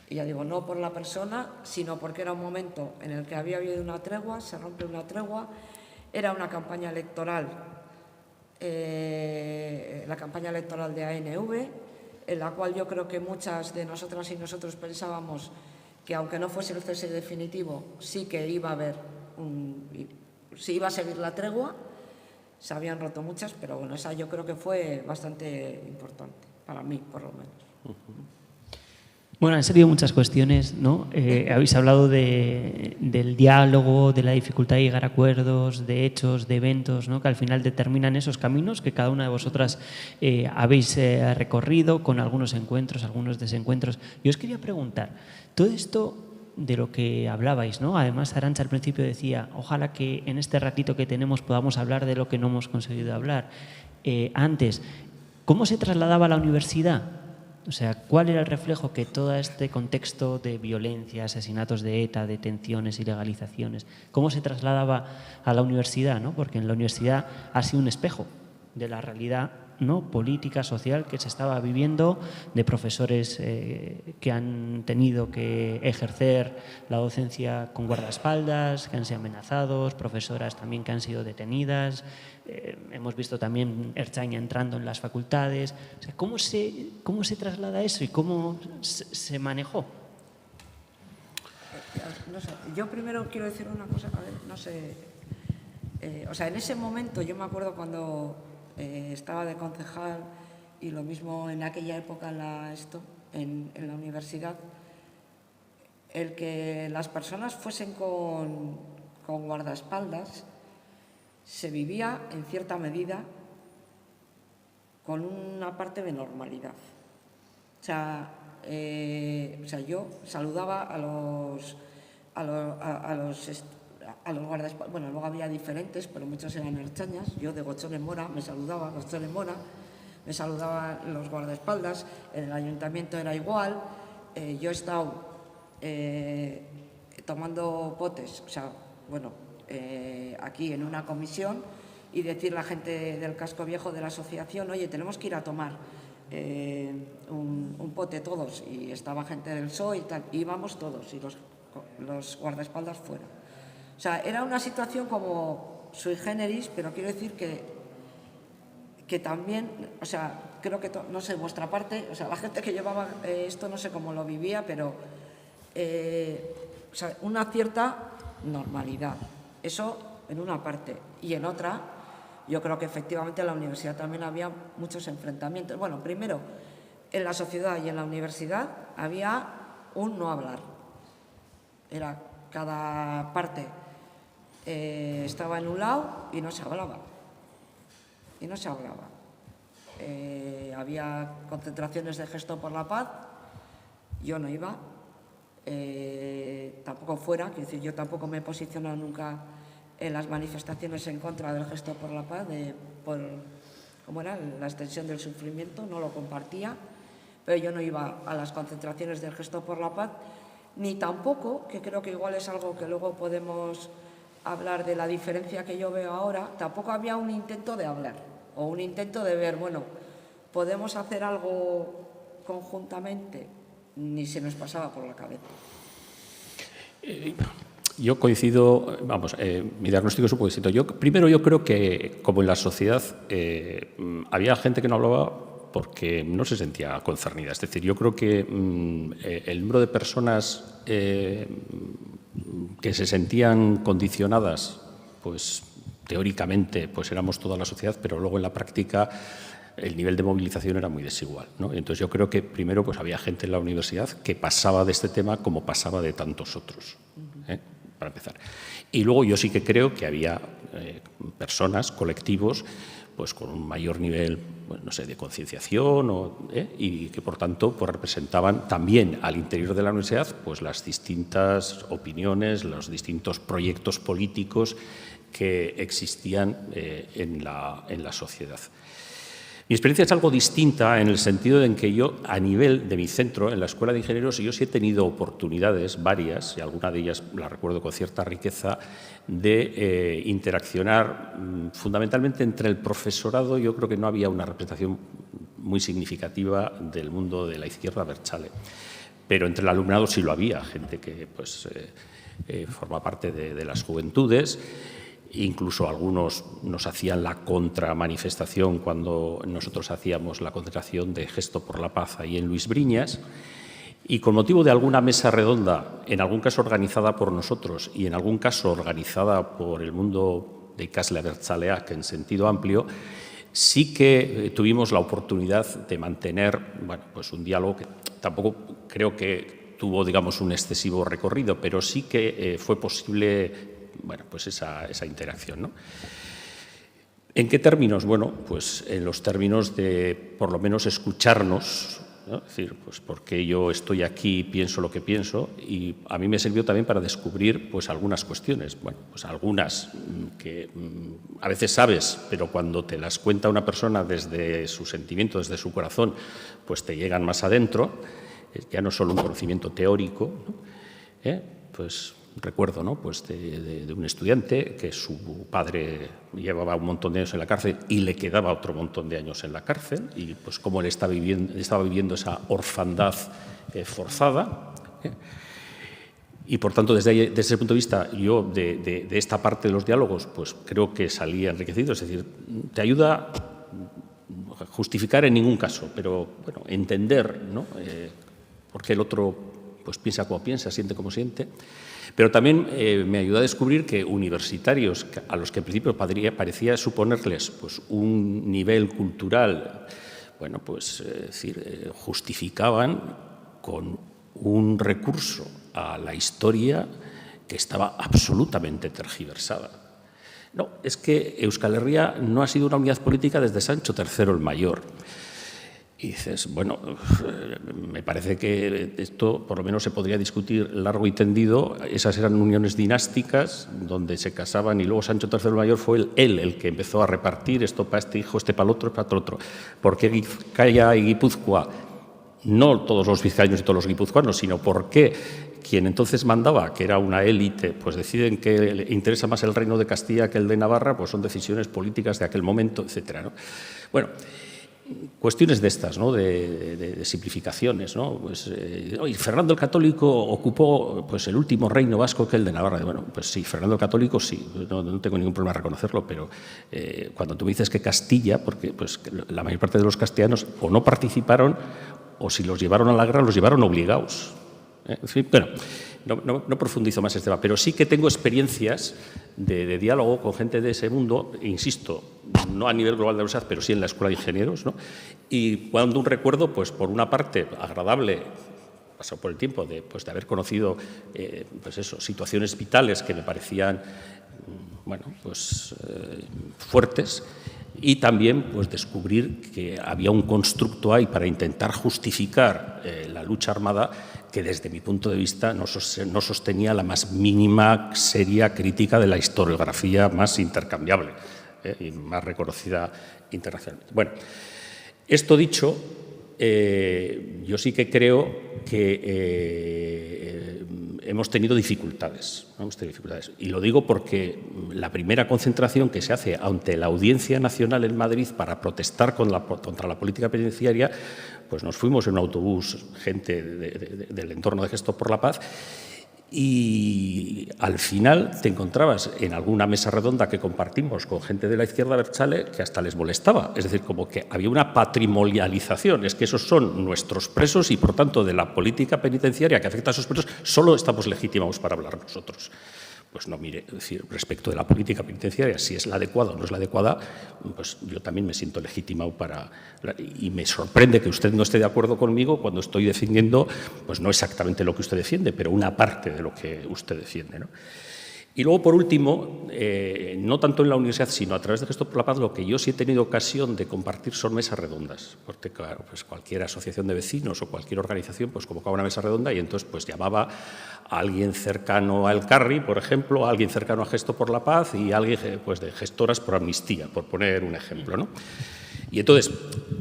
S2: Y ya digo, no por la persona, sino porque era un momento en el que había habido una tregua, se rompe una tregua, era una campaña electoral, la campaña electoral de ANV, en la cual yo creo que muchas de nosotras y nosotros pensábamos que aunque no fuese el cese definitivo, sí que iba a haber sí iba a seguir la tregua. Se habían roto muchas, pero bueno, esa yo creo que fue bastante importante, para mí, por lo menos.
S4: Bueno, han salido muchas cuestiones, ¿no? Habéis hablado del diálogo, de la dificultad de llegar a acuerdos, de hechos, de eventos, ¿no? Que al final determinan esos caminos que cada una de vosotras habéis recorrido con algunos encuentros, algunos desencuentros. Yo os quería preguntar, todo esto de lo que hablabais, ¿no? Además, Arantxa al principio decía, ojalá que en este ratito que tenemos podamos hablar de lo que no hemos conseguido hablar. Antes, ¿cómo se trasladaba a la universidad? O sea, ¿cuál era el reflejo que todo este contexto de violencia, asesinatos de ETA, detenciones, ilegalizaciones, cómo se trasladaba a la universidad, ¿no? Porque en la universidad ha sido un espejo de la realidad, ¿no? Política, social que se estaba viviendo, de profesores que han tenido que ejercer la docencia con guardaespaldas, que han sido amenazados, profesoras también que han sido detenidas. Hemos visto también Ertzaina entrando en las facultades. O sea, ¿cómo se traslada eso y cómo se manejó?
S2: No sé, yo primero quiero decir una cosa, a ver, no sé. O sea, en ese momento yo me acuerdo cuando estaba de concejal y lo mismo en aquella época en la universidad, el que las personas fuesen con guardaespaldas se vivía en cierta medida con una parte de normalidad. O sea, yo saludaba a los guardaespaldas, bueno, luego había diferentes, pero muchos eran ertzainas. Yo de Gotzón en Mora me saludaba, Gotzón en Mora, me saludaban los guardaespaldas, en el ayuntamiento era igual. Yo he estado tomando potes, o sea, bueno, aquí en una comisión y decirle a la gente del casco viejo de la asociación, oye, tenemos que ir a tomar un pote todos, y estaba gente del PSOE y tal, y íbamos todos y los guardaespaldas fuera. O sea, era una situación como sui generis, pero quiero decir que también, o sea, creo que, no sé, vuestra parte, o sea, la gente que llevaba esto no sé cómo lo vivía, pero o sea, una cierta normalidad. Eso en una parte. Y en otra, yo creo que efectivamente en la universidad también había muchos enfrentamientos. Bueno, primero, en la sociedad y en la universidad había un no hablar. Era cada parte estaba en un lado y no se hablaba. Y no se hablaba. Había concentraciones de Gesto por la Paz, yo no iba, tampoco fuera, quiero decir, yo tampoco me he posicionado nunca en las manifestaciones en contra del Gesto por la Paz, ¿cómo era? La extensión del sufrimiento, no lo compartía, pero yo no iba a las concentraciones del Gesto por la Paz, ni tampoco, que creo que igual es algo que luego podemos hablar de la diferencia que yo veo ahora, tampoco había un intento de hablar, o un intento de ver, bueno, ¿podemos hacer algo conjuntamente? Ni se nos pasaba por la cabeza.
S3: Yo coincido, vamos, mi diagnóstico es un poco distinto. Primero, yo creo que, como en la sociedad, había gente que no hablaba porque no se sentía concernida. Es decir, yo creo que el número de personas que se sentían condicionadas, pues teóricamente pues éramos toda la sociedad, pero luego en la práctica el nivel de movilización era muy desigual, ¿no? Entonces yo creo que primero pues había gente en la universidad que pasaba de este tema como pasaba de tantos otros, para empezar. Y luego yo sí que creo que había personas, colectivos, pues con un mayor nivel, pues, no sé, de concienciación y que por tanto pues representaban también al interior de la universidad pues las distintas opiniones, los distintos proyectos políticos que existían en la sociedad. Mi experiencia es algo distinta en el sentido en que yo, a nivel de mi centro, en la Escuela de Ingenieros, yo sí he tenido oportunidades, varias, y alguna de ellas la recuerdo con cierta riqueza, de interaccionar fundamentalmente entre el profesorado. Yo creo que no había una representación muy significativa del mundo de la izquierda abertzale, pero entre el alumnado sí lo había, gente que pues, forma parte de las juventudes. Incluso algunos nos hacían la contramanifestación cuando nosotros hacíamos la concentración de Gesto por la Paz ahí en Luis Briñas, y con motivo de alguna mesa redonda, en algún caso organizada por nosotros y en algún caso organizada por el mundo de Ikasle Abertzaleak en sentido amplio, sí que tuvimos la oportunidad de mantener pues un diálogo que tampoco creo que tuvo, digamos, un excesivo recorrido, pero sí que fue posible pues esa interacción, ¿no? ¿En qué términos? Bueno, pues en los términos de, por lo menos, escucharnos, ¿no? Es decir, pues porque yo estoy aquí, pienso lo que pienso, y a mí me sirvió también para descubrir pues algunas cuestiones, bueno, pues algunas que a veces sabes, pero cuando te las cuenta una persona desde su sentimiento, desde su corazón, pues te llegan más adentro, ya no solo un conocimiento teórico, ¿no? Pues recuerdo, ¿no? Pues de un estudiante que su padre llevaba un montón de años en la cárcel y le quedaba otro montón de años en la cárcel, y pues cómo él estaba viviendo esa orfandad forzada. Y por tanto, desde ese punto de vista, yo de esta parte de los diálogos, pues creo que salí enriquecido. Es decir, te ayuda a justificar en ningún caso, pero bueno, entender, ¿no? Por qué el otro pues piensa como piensa, siente como siente. Pero también me ayudó a descubrir que universitarios a los que en principio parecía suponerles pues, un nivel cultural, bueno, pues decir, justificaban con un recurso a la historia que estaba absolutamente tergiversada. No, es que Euskal Herria no ha sido una unidad política desde Sancho III el Mayor. Y dices, bueno, me parece que esto por lo menos se podría discutir largo y tendido. Esas eran uniones dinásticas donde se casaban y luego Sancho III el Mayor fue él el que empezó a repartir esto para este hijo, este para el otro, para el otro. Porque Vizcaya y Guipúzcoa, no todos los vizcaínos y todos los guipuzcoanos, sino porque quien entonces mandaba, que era una élite, pues deciden que le interesa más el reino de Castilla que el de Navarra, pues son decisiones políticas de aquel momento, etcétera, ¿no? Bueno, cuestiones de estas, ¿no? de simplificaciones, ¿no? Pues, Fernando el Católico ocupó pues, el último reino vasco que el de Navarra. Bueno, pues sí, Fernando el Católico sí, no tengo ningún problema en reconocerlo, pero cuando tú me dices que Castilla, porque pues, la mayor parte de los castellanos o no participaron o si los llevaron a la guerra los llevaron obligados. En fin, bueno, no profundizo más este tema, pero sí que tengo experiencias de diálogo con gente de ese mundo, insisto, no a nivel global de la universidad, pero sí en la Escuela de Ingenieros, ¿no? Y cuando un recuerdo, pues por una parte agradable, pasado por el tiempo, de haber conocido pues eso, situaciones vitales que me parecían bueno, pues, fuertes, y también pues, descubrir que había un constructo ahí para intentar justificar la lucha armada que desde mi punto de vista no sostenía la más mínima seria crítica de la historiografía más intercambiable y más reconocida internacionalmente. Bueno, esto dicho, yo sí que creo que hemos tenido dificultades. Y lo digo porque la primera concentración que se hace ante la Audiencia Nacional en Madrid para protestar contra la política penitenciaria, pues nos fuimos en un autobús, gente del entorno de Gestos por la Paz, y al final te encontrabas en alguna mesa redonda que compartimos con gente de la izquierda abertzale que hasta les molestaba. Es decir, como que había una patrimonialización. Es que esos son nuestros presos y, por tanto, de la política penitenciaria que afecta a esos presos, solo estamos legitimados para hablar nosotros. Pues no, mire, es decir, respecto de la política penitenciaria, si es la adecuada o no es la adecuada, pues yo también me siento legitimado para... Y me sorprende que usted no esté de acuerdo conmigo cuando estoy defendiendo, pues no exactamente lo que usted defiende, pero una parte de lo que usted defiende, ¿no? Y luego, por último, no tanto en la universidad, sino a través de Gestos por la Paz, lo que yo sí he tenido ocasión de compartir son mesas redondas. Porque, claro, pues cualquier asociación de vecinos o cualquier organización pues convocaba una mesa redonda y entonces pues llamaba a alguien cercano al Carri, por ejemplo, a alguien cercano a Gestos por la Paz y a alguien pues, de Gestoras por Amnistía, por poner un ejemplo, ¿no? Y entonces,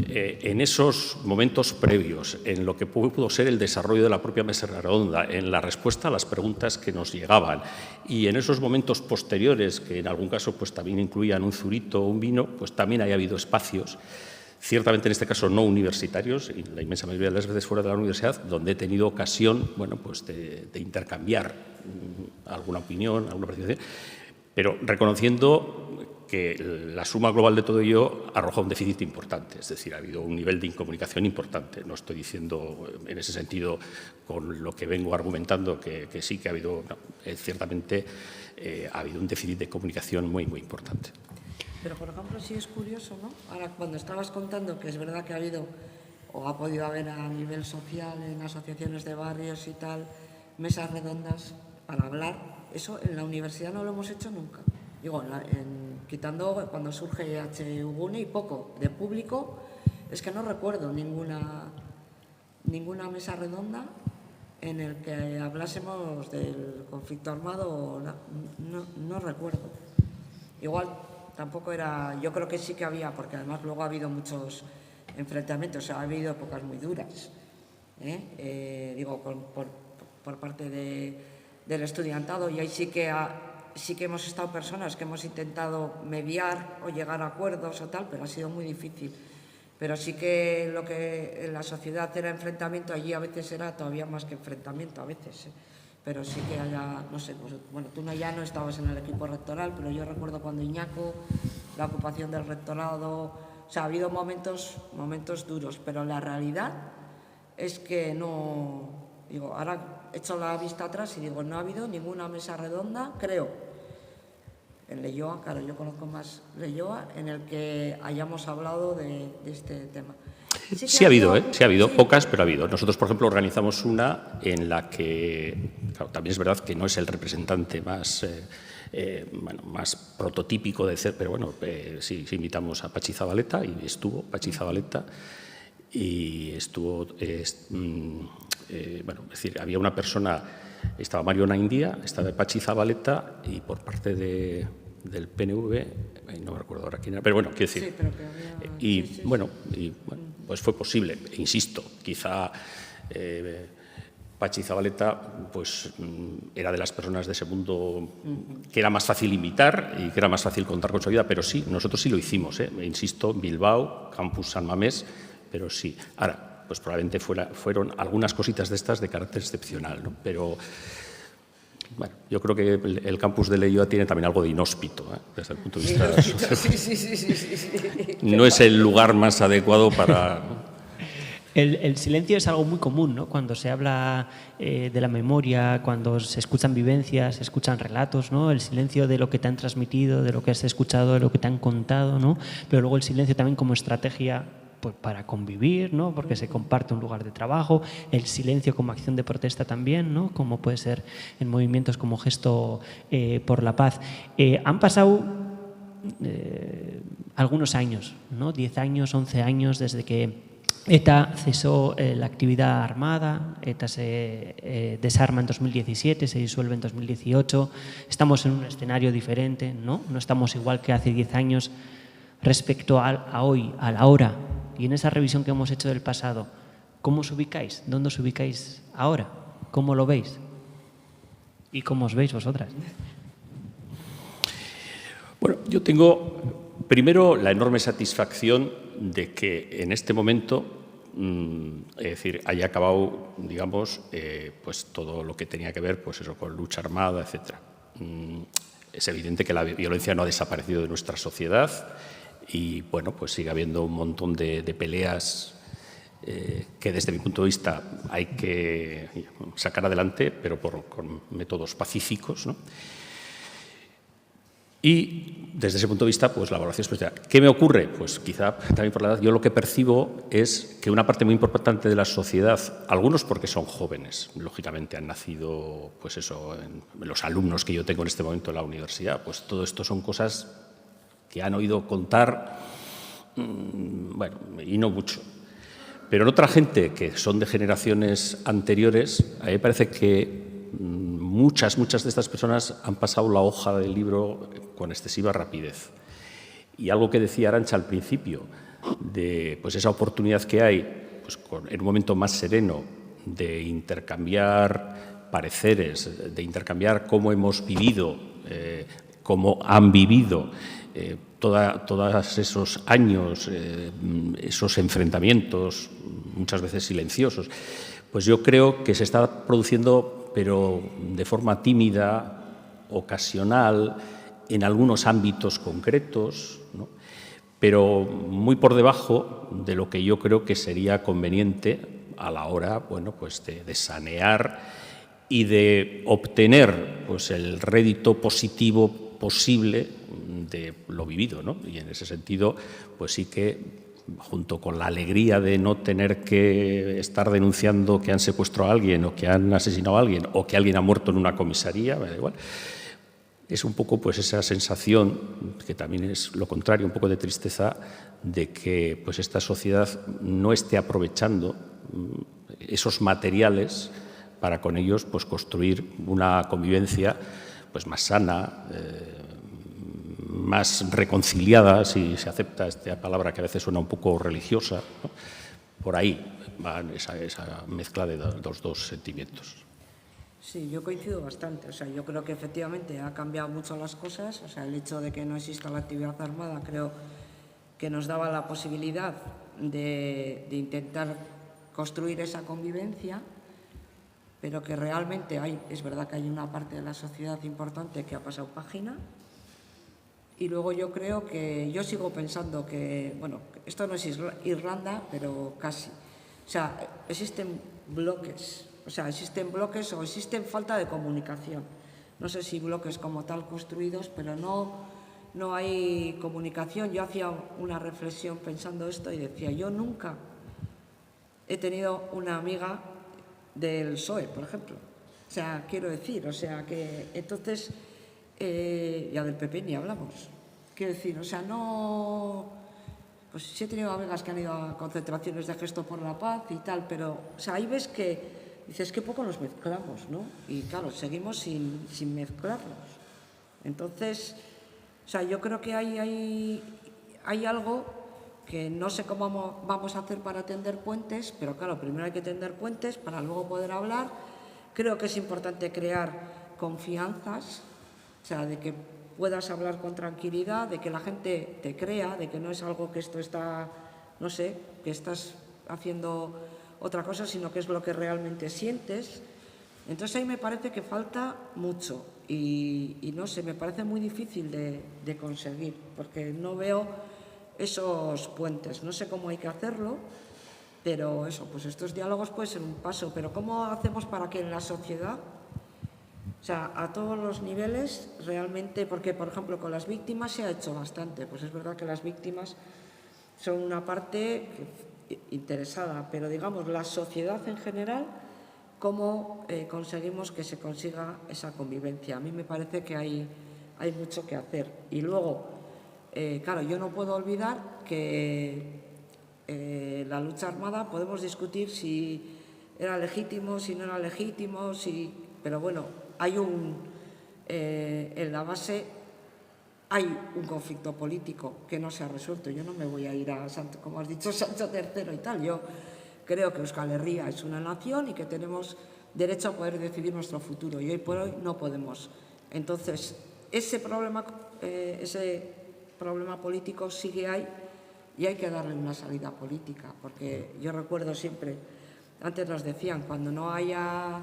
S3: en esos momentos previos, en lo que pudo ser el desarrollo de la propia mesa redonda, en la respuesta a las preguntas que nos llegaban y en esos momentos posteriores, que en algún caso pues, también incluían un zurito o un vino, pues también haya habido espacios, ciertamente en este caso no universitarios, y la inmensa mayoría de las veces fuera de la universidad, donde he tenido ocasión bueno, pues de intercambiar alguna opinión, alguna percepción, pero reconociendo que la suma global de todo ello arroja un déficit importante, es decir, ha habido un nivel de incomunicación importante. No estoy diciendo en ese sentido, con lo que vengo argumentando, que sí que ha habido, no, ciertamente ha habido un déficit de comunicación muy, muy importante.
S2: Pero, por ejemplo, sí es curioso, ¿no? Ahora, cuando estabas contando que es verdad que ha habido o ha podido haber a nivel social, en asociaciones de barrios y tal, mesas redondas para hablar, eso en la universidad no lo hemos hecho nunca. Digo, quitando cuando surge HUGUNE y poco de público, es que no recuerdo ninguna mesa redonda en el que hablásemos del conflicto armado, no recuerdo. Igual tampoco era, yo creo que sí que había, porque además luego ha habido muchos enfrentamientos, o sea, ha habido épocas muy duras, digo, por parte del estudiantado, y ahí sí que hemos estado personas que hemos intentado mediar o llegar a acuerdos o tal, pero ha sido muy difícil. Pero sí que lo que en la sociedad era enfrentamiento, allí a veces era todavía más que enfrentamiento, a veces. Pero sí que haya, no sé, pues, bueno, tú ya no estabas en el equipo rectoral, pero yo recuerdo cuando Iñaco, la ocupación del rectorado, o sea, ha habido momentos duros, pero la realidad es que no, digo, ahora he hecho la vista atrás y digo, no ha habido ninguna mesa redonda, creo, en Leioa, claro, yo conozco más Leioa, en el que hayamos hablado de este tema.
S3: Sí ha habido, sí ha habido, sí. Pocas, pero ha habido. Nosotros, por ejemplo, organizamos una en la que, claro, también es verdad que no es el representante más, bueno, más prototípico de ser, pero bueno, sí invitamos a Pachi Zabaleta y estuvo Pachi Zabaleta y estuvo, bueno, es decir, había una persona, estaba Mario Naindia, estaba Pachi Zabaleta y por parte del PNV, no me recuerdo ahora quién era, pero bueno, quiero decir,
S2: sí, pero que había...
S3: y bueno, pues fue posible, insisto, quizá Pachi Zabaleta pues, era de las personas de ese mundo que era más fácil imitar y que era más fácil contar con su vida, pero sí, nosotros sí lo hicimos, insisto, Bilbao, Campus San Mamés, pero sí. Ahora, pues probablemente fueron algunas cositas de estas de carácter excepcional, ¿no? Pero bueno, yo creo que el campus de Leioa tiene también algo de inhóspito, desde el punto de vista social.
S2: Sí.
S3: No es el lugar más adecuado para...
S4: El silencio es algo muy común, ¿no? Cuando se habla de la memoria, cuando se escuchan vivencias, se escuchan relatos, ¿no? El silencio de lo que te han transmitido, de lo que has escuchado, de lo que te han contado, ¿no? Pero luego el silencio también como estrategia, pues, para convivir, ¿no? Porque se comparte un lugar de trabajo, el silencio como acción de protesta también, ¿no? Como puede ser en movimientos como Gesto por la Paz. Han pasado algunos años, ¿no? 10 años, 11 años desde que ETA cesó la actividad armada, ETA se desarma en 2017, se disuelve en 2018. Estamos en un escenario diferente, ¿no? No estamos igual que hace 10 años respecto a hoy, a la hora. Y en esa revisión que hemos hecho del pasado, ¿cómo os ubicáis? ¿Dónde os ubicáis ahora? ¿Cómo lo veis? ¿Y cómo os veis vosotras?
S3: Bueno, yo tengo primero la enorme satisfacción de que en este momento, es decir, haya acabado, digamos, pues todo lo que tenía que ver, pues eso, con lucha armada, etcétera. Es evidente que la violencia no ha desaparecido de nuestra sociedad y, bueno, pues sigue habiendo un montón de peleas que desde mi punto de vista hay que sacar adelante, pero con métodos pacíficos, ¿no? Y desde ese punto de vista, pues la valoración es positiva. ¿Qué me ocurre? Pues quizá también por la edad, yo lo que percibo es que una parte muy importante de la sociedad, algunos porque son jóvenes, lógicamente han nacido, pues eso, en los alumnos que yo tengo en este momento en la universidad, pues todo esto son cosas que han oído contar, bueno, y no mucho. Pero en otra gente que son de generaciones anteriores, a mí me parece que muchas de estas personas han pasado la hoja del libro con excesiva rapidez. Y algo que decía Arantxa al principio, de pues esa oportunidad que hay pues en un momento más sereno de intercambiar pareceres, de intercambiar cómo hemos vivido, cómo han vivido todos esos años, esos enfrentamientos, muchas veces silenciosos, pues yo creo que se está produciendo, pero de forma tímida, ocasional, en algunos ámbitos concretos, ¿no? Pero muy por debajo de lo que yo creo que sería conveniente a la hora, bueno, pues de sanear y de obtener pues el rédito positivo posible de lo vivido, ¿no? Y en ese sentido, pues sí que, junto con la alegría de no tener que estar denunciando que han secuestrado a alguien o que han asesinado a alguien o que alguien ha muerto en una comisaría, me da igual, es un poco pues esa sensación, que también es lo contrario, un poco de tristeza, de que pues esta sociedad no esté aprovechando esos materiales para con ellos pues construir una convivencia pues más sana, más reconciliada, si se acepta esta palabra que a veces suena un poco religiosa, ¿no? Por ahí va esa mezcla de los dos sentimientos.
S2: Sí, yo coincido bastante. O sea, yo creo que efectivamente ha cambiado mucho las cosas. O sea, el hecho de que no exista la actividad armada creo que nos daba la posibilidad de intentar construir esa convivencia, pero que realmente es verdad que hay una parte de la sociedad importante que ha pasado página. Y luego yo creo que, yo sigo pensando que, bueno, esto no es Irlanda, pero casi. O sea, existen bloques o existen falta de comunicación. No sé si bloques como tal construidos, pero no hay comunicación. Yo hacía una reflexión pensando esto y decía, yo nunca he tenido una amiga del PSOE, por ejemplo. O sea, quiero decir, o sea, que entonces... ya del PP ni hablamos. Quiero decir, o sea, no... Pues sí he tenido amigas que han ido a concentraciones de Gesto por la Paz y tal, pero, o sea, ahí ves que dices que poco nos mezclamos, ¿no? Y claro, seguimos sin mezclarnos. Entonces, o sea, yo creo que hay algo que no sé cómo vamos a hacer para tender puentes, pero claro, primero hay que tender puentes para luego poder hablar. Creo que es importante crear confianzas, o sea, de que puedas hablar con tranquilidad, de que la gente te crea, de que no es algo que esto está, no sé, que estás haciendo otra cosa, sino que es lo que realmente sientes. Entonces ahí me parece que falta mucho y no sé, me parece muy difícil de conseguir, porque no veo esos puentes, no sé cómo hay que hacerlo, Pero eso, pues estos diálogos pueden ser un paso. Pero ¿cómo hacemos para que en la sociedad, o sea, a todos los niveles, realmente, porque por ejemplo con las víctimas se ha hecho bastante, pues es verdad que las víctimas son una parte interesada, pero digamos la sociedad en general, ¿cómo conseguimos que se consiga esa convivencia? A mí me parece que hay mucho que hacer. Y luego, claro, yo no puedo olvidar que la lucha armada podemos discutir si era legítimo, si no era legítimo, pero bueno, hay en la base hay un conflicto político que no se ha resuelto. Yo no me voy a ir a, como has dicho, Sancho III y tal. Yo creo que Euskal Herria es una nación y que tenemos derecho a poder decidir nuestro futuro y hoy por hoy no podemos. Entonces, ese problema político sigue ahí y hay que darle una salida política, porque yo recuerdo siempre, antes nos decían, cuando no haya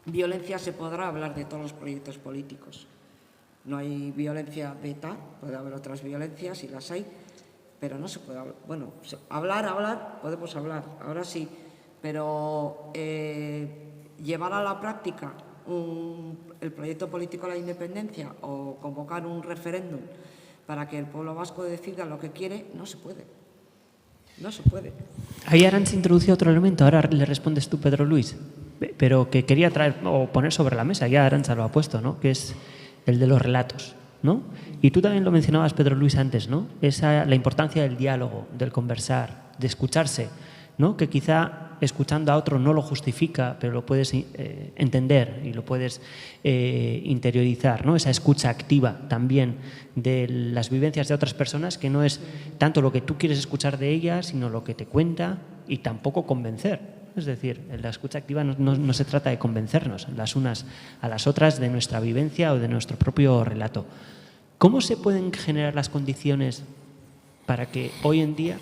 S2: violencia se podrá hablar de todos los proyectos políticos. No hay violencia de ETA, puede haber otras violencias y las hay, pero no se puede hablar. Bueno, hablar, podemos hablar, ahora sí, pero llevar a la práctica el proyecto político de la independencia o convocar un referéndum para que el pueblo vasco decida lo que quiere, no se puede. No se puede.
S4: Ahí Arantxa introduce otro elemento, ahora le respondes tú, Pedro Luis, pero que quería traer o poner sobre la mesa, ya Arantxa lo ha puesto, ¿no? Que es el de los relatos, ¿no? Y tú también lo mencionabas, Pedro Luis, antes, ¿no? La importancia del diálogo, del conversar, de escucharse, ¿no? Que quizá escuchando a otro no lo justifica, pero lo puedes entender y lo puedes interiorizar, ¿no? Esa escucha activa también de las vivencias de otras personas, que no es tanto lo que tú quieres escuchar de ellas, sino lo que te cuenta, y tampoco convencer. Es decir, en la escucha activa no se trata de convencernos las unas a las otras de nuestra vivencia o de nuestro propio relato. ¿Cómo se pueden generar las condiciones para que hoy en día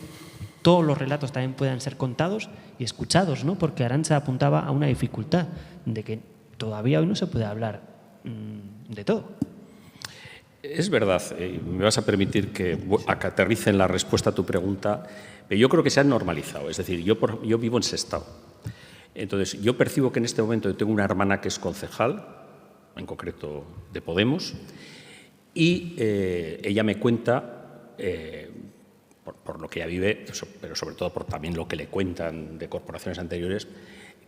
S4: todos los relatos también puedan ser contados y escuchados, ¿no? Porque Arantxa apuntaba a una dificultad de que todavía hoy no se puede hablar de todo.
S3: Es verdad, me vas a permitir que aterrice en la respuesta a tu pregunta, pero yo creo que se han normalizado. Es decir, yo vivo en Sestao. Entonces, yo percibo que en este momento yo tengo una hermana que es concejal, en concreto de Podemos, y ella me cuenta, por lo que ella vive, pero sobre todo por también lo que le cuentan de corporaciones anteriores,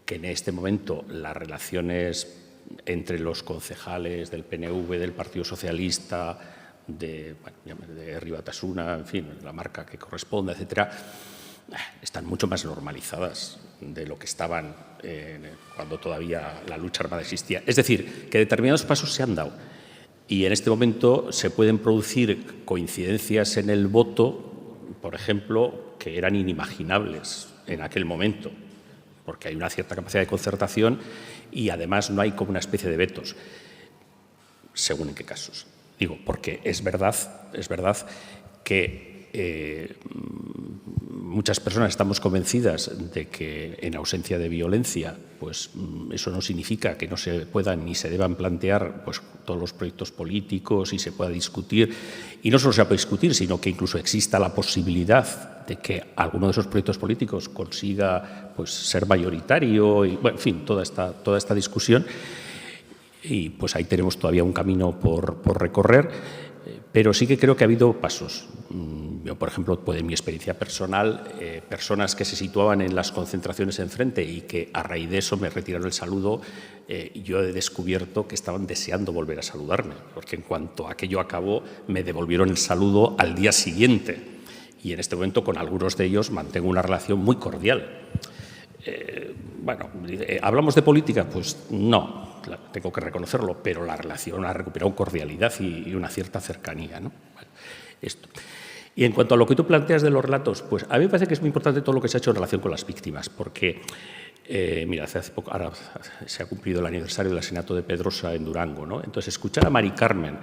S3: que en este momento las relaciones entre los concejales del PNV, del Partido Socialista, de Herri Batasuna, en fin, la marca que corresponda, etcétera, están mucho más normalizadas de lo que estaban cuando todavía la lucha armada existía. Es decir, que determinados pasos se han dado y en este momento se pueden producir coincidencias en el voto, por ejemplo, que eran inimaginables en aquel momento, porque hay una cierta capacidad de concertación y además no hay como una especie de vetos, según en qué casos. Digo, porque es verdad que muchas personas estamos convencidas de que en ausencia de violencia, pues eso no significa que no se puedan ni se deban plantear pues, todos los proyectos políticos y se pueda discutir. Y no solo se puede discutir, sino que incluso exista la posibilidad de que alguno de esos proyectos políticos consiga pues, ser mayoritario y, bueno, en fin, toda esta discusión. Y pues ahí tenemos todavía un camino por recorrer, pero sí que creo que ha habido pasos. Yo, por ejemplo, en mi experiencia personal, personas que se situaban en las concentraciones enfrente y que a raíz de eso me retiraron el saludo, yo he descubierto que estaban deseando volver a saludarme, porque en cuanto aquello acabó, me devolvieron el saludo al día siguiente. Y en este momento con algunos de ellos mantengo una relación muy cordial. Bueno, ¿hablamos de política? Pues no, tengo que reconocerlo, pero la relación ha recuperado cordialidad y una cierta cercanía, ¿no? Bueno, esto. Y en cuanto a lo que tú planteas de los relatos, pues a mí me parece que es muy importante todo lo que se ha hecho en relación con las víctimas, porque, mira, hace poco, ahora se ha cumplido el aniversario del asesinato de Pedrosa en Durango, ¿no? Entonces, escuchar a Mari Carmen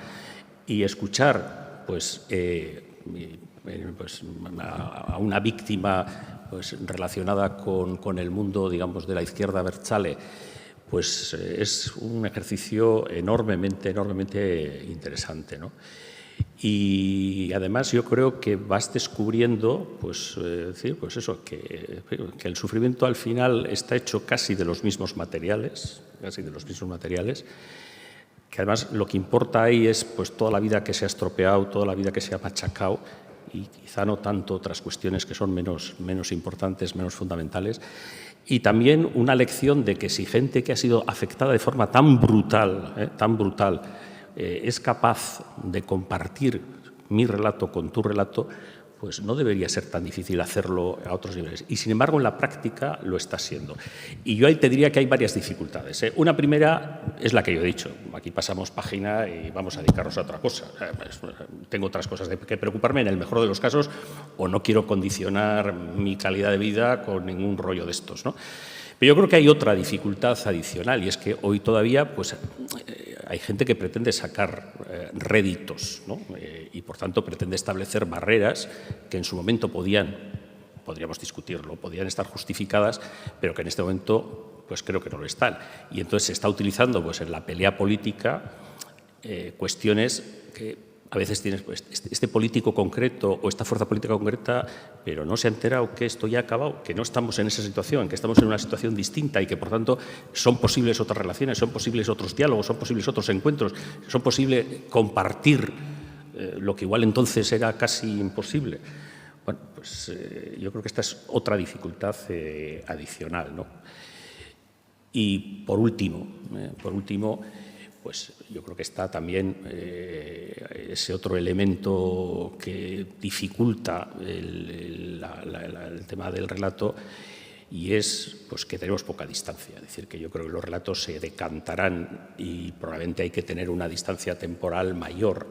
S3: y escuchar, pues a una víctima pues, relacionada con el mundo, digamos, de la izquierda abertzale, pues es un ejercicio enormemente interesante, ¿no? Y además yo creo que vas descubriendo eso, que el sufrimiento al final está hecho casi de los mismos materiales, que además lo que importa ahí es pues toda la vida que se ha estropeado, toda la vida que se ha machacado, y quizá no tanto otras cuestiones que son menos importantes, menos fundamentales. Y también una lección de que si gente que ha sido afectada de forma tan brutal, es capaz de compartir mi relato con tu relato, pues no debería ser tan difícil hacerlo a otros niveles. Y sin embargo, en la práctica lo está siendo. Y yo ahí te diría que hay varias dificultades, ¿eh? Una primera es la que yo he dicho. Aquí pasamos página y vamos a dedicarnos a otra cosa. Tengo otras cosas de que preocuparme en el mejor de los casos, o no quiero condicionar mi calidad de vida con ningún rollo de estos, ¿no? Pero yo creo que hay otra dificultad adicional, y es que hoy todavía pues, hay gente que pretende sacar réditos, ¿no? Y por tanto pretende establecer barreras que en su momento podríamos discutirlo, podían estar justificadas, pero que en este momento pues creo que no lo están. Y entonces se está utilizando pues, en la pelea política cuestiones que a veces tienes pues, este político concreto o esta fuerza política concreta, pero no se ha enterado que esto ya ha acabado, que no estamos en esa situación, que estamos en una situación distinta y que, por tanto, son posibles otras relaciones, son posibles otros diálogos, son posibles otros encuentros, son posibles compartir lo que igual entonces era casi imposible. Bueno, pues yo creo que esta es otra dificultad adicional, ¿no? Y por último, pues yo creo que está también ese otro elemento que dificulta el tema del relato, y es pues, que tenemos poca distancia. Es decir, que yo creo que los relatos se decantarán y probablemente hay que tener una distancia temporal mayor,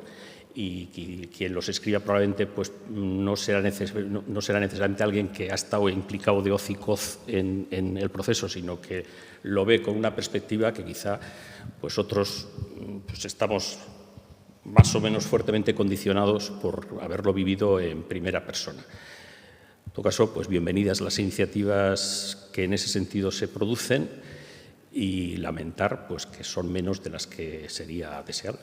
S3: y quien los escriba probablemente pues, no será necesariamente alguien que ha estado implicado de hoz y coz en el proceso, sino que lo ve con una perspectiva que quizá pues, otros pues, estamos más o menos fuertemente condicionados por haberlo vivido en primera persona. En todo caso, pues bienvenidas las iniciativas que en ese sentido se producen, y lamentar pues, que son menos de las que sería deseable.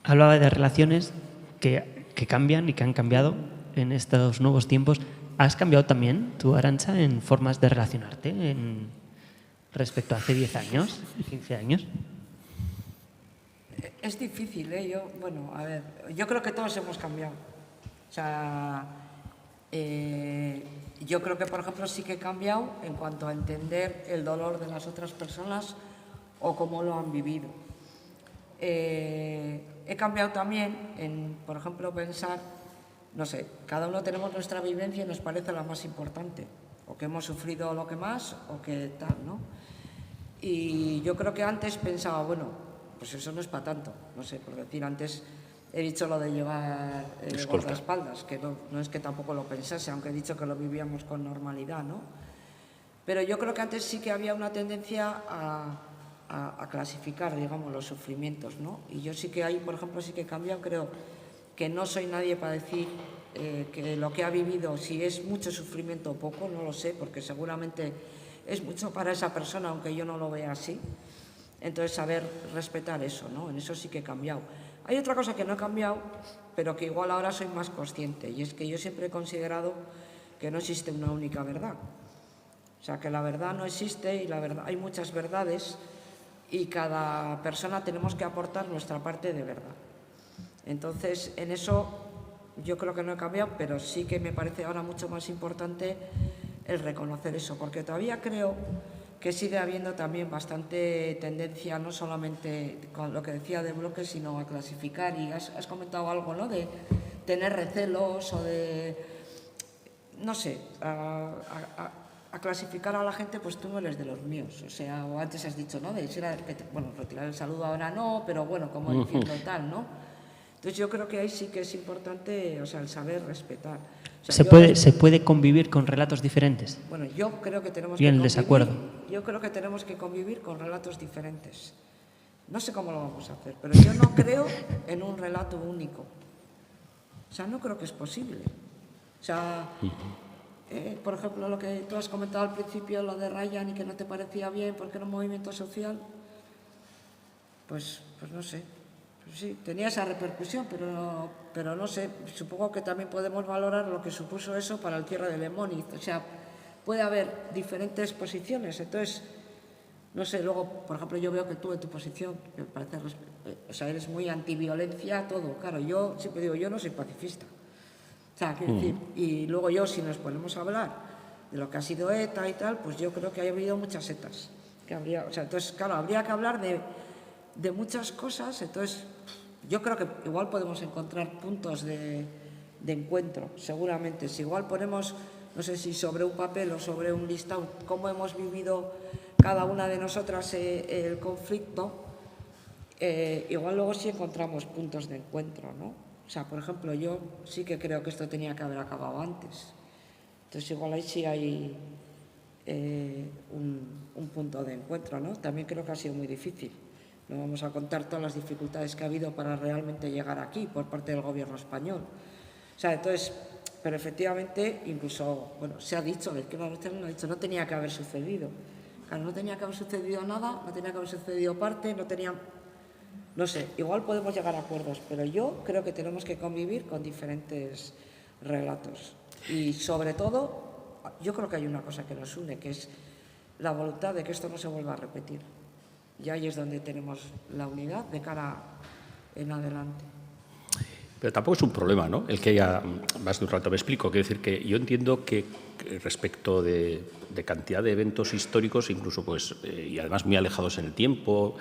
S4: Hablaba de relaciones que cambian y que han cambiado en estos nuevos tiempos. ¿Has cambiado también tú, Arantxa, en formas de relacionarte respecto a hace 10 años, 15 años?
S2: Es difícil, ¿eh? Yo creo que todos hemos cambiado. O sea, yo creo que, por ejemplo, sí que he cambiado en cuanto a entender el dolor de las otras personas o cómo lo han vivido. He cambiado también en, por ejemplo, pensar, no sé, cada uno tenemos nuestra vivencia y nos parece la más importante, o que hemos sufrido lo que más, o que tal, ¿no? Y yo creo que antes pensaba, bueno, pues eso no es para tanto, no sé, por decir, antes he dicho lo de llevar guardaespaldas, que no es que tampoco lo pensase, aunque he dicho que lo vivíamos con normalidad, ¿no? Pero yo creo que antes sí que había una tendencia a clasificar, digamos, los sufrimientos, ¿no? Y yo sí que ahí, por ejemplo, sí que he cambiado, creo que no soy nadie para decir que lo que ha vivido, si es mucho sufrimiento o poco, no lo sé, porque seguramente es mucho para esa persona, aunque yo no lo vea así. Entonces, saber respetar eso, ¿no? En eso sí que he cambiado. Hay otra cosa que no he cambiado, pero que igual ahora soy más consciente, y es que yo siempre he considerado que no existe una única verdad. O sea, que la verdad no existe, y la verdad, hay muchas verdades, y cada persona tenemos que aportar nuestra parte de verdad. Entonces, en eso yo creo que no he cambiado, pero sí que me parece ahora mucho más importante el reconocer eso, porque todavía creo que sigue habiendo también bastante tendencia, no solamente con lo que decía de bloques, sino a clasificar, y has comentado algo, ¿no?, de tener recelos o de, no sé, a clasificar a la gente, pues tú no eres de los míos, o sea, o antes has dicho, ¿no?, de bueno, retirar el saludo ahora no, pero bueno, como diciendo tal, ¿no? Entonces yo creo que ahí sí que es importante, o sea, el saber respetar. O sea,
S4: ¿Se puede convivir con relatos diferentes?
S2: Bueno, yo creo que tenemos
S4: y en el desacuerdo.
S2: Yo creo que tenemos que convivir con relatos diferentes. No sé cómo lo vamos a hacer, pero yo no creo en un relato único. O sea, no creo que es posible. O sea, por ejemplo, lo que tú has comentado al principio, lo de Ryan, y que no te parecía bien porque era un movimiento social, pues no sé. sí, tenía esa repercusión, pero no sé, supongo que también podemos valorar lo que supuso eso para el cierre de Lemoniz. O sea, puede haber diferentes posiciones, entonces, no sé, luego, por ejemplo, yo veo que tú en tu posición, me parece, o sea, eres muy antiviolencia, todo. Claro, yo siempre digo, yo no soy pacifista. O sea, quiero decir, y luego yo, si nos ponemos a hablar de lo que ha sido ETA y tal, pues yo creo que ha habido muchas ETAs. O sea, entonces, claro, habría que hablar de muchas cosas, entonces yo creo que igual podemos encontrar puntos de encuentro, seguramente. Si igual ponemos, no sé si sobre un papel o sobre un listado, cómo hemos vivido cada una de nosotras el conflicto, igual luego sí encontramos puntos de encuentro, ¿no? O sea, por ejemplo, yo sí que creo que esto tenía que haber acabado antes. Entonces igual ahí sí hay un punto de encuentro, ¿no? También creo que ha sido muy difícil. No vamos a contar todas las dificultades que ha habido para realmente llegar aquí por parte del gobierno español. O sea, entonces, pero efectivamente, incluso, bueno, se ha dicho, la izquierda ha dicho, no tenía que haber sucedido. Claro, no tenía que haber sucedido nada, no tenía que haber sucedido parte, no tenía... No sé, igual podemos llegar a acuerdos, pero yo creo que tenemos que convivir con diferentes relatos. Y sobre todo, yo creo que hay una cosa que nos une, que es la voluntad de que esto no se vuelva a repetir. Y ahí es donde tenemos la unidad de cara en adelante.
S3: Pero tampoco es un problema, ¿no?, el que haya más de un rato. Me explico. Quiero decir que yo entiendo que respecto de cantidad de eventos históricos, incluso pues, y además muy alejados en el tiempo,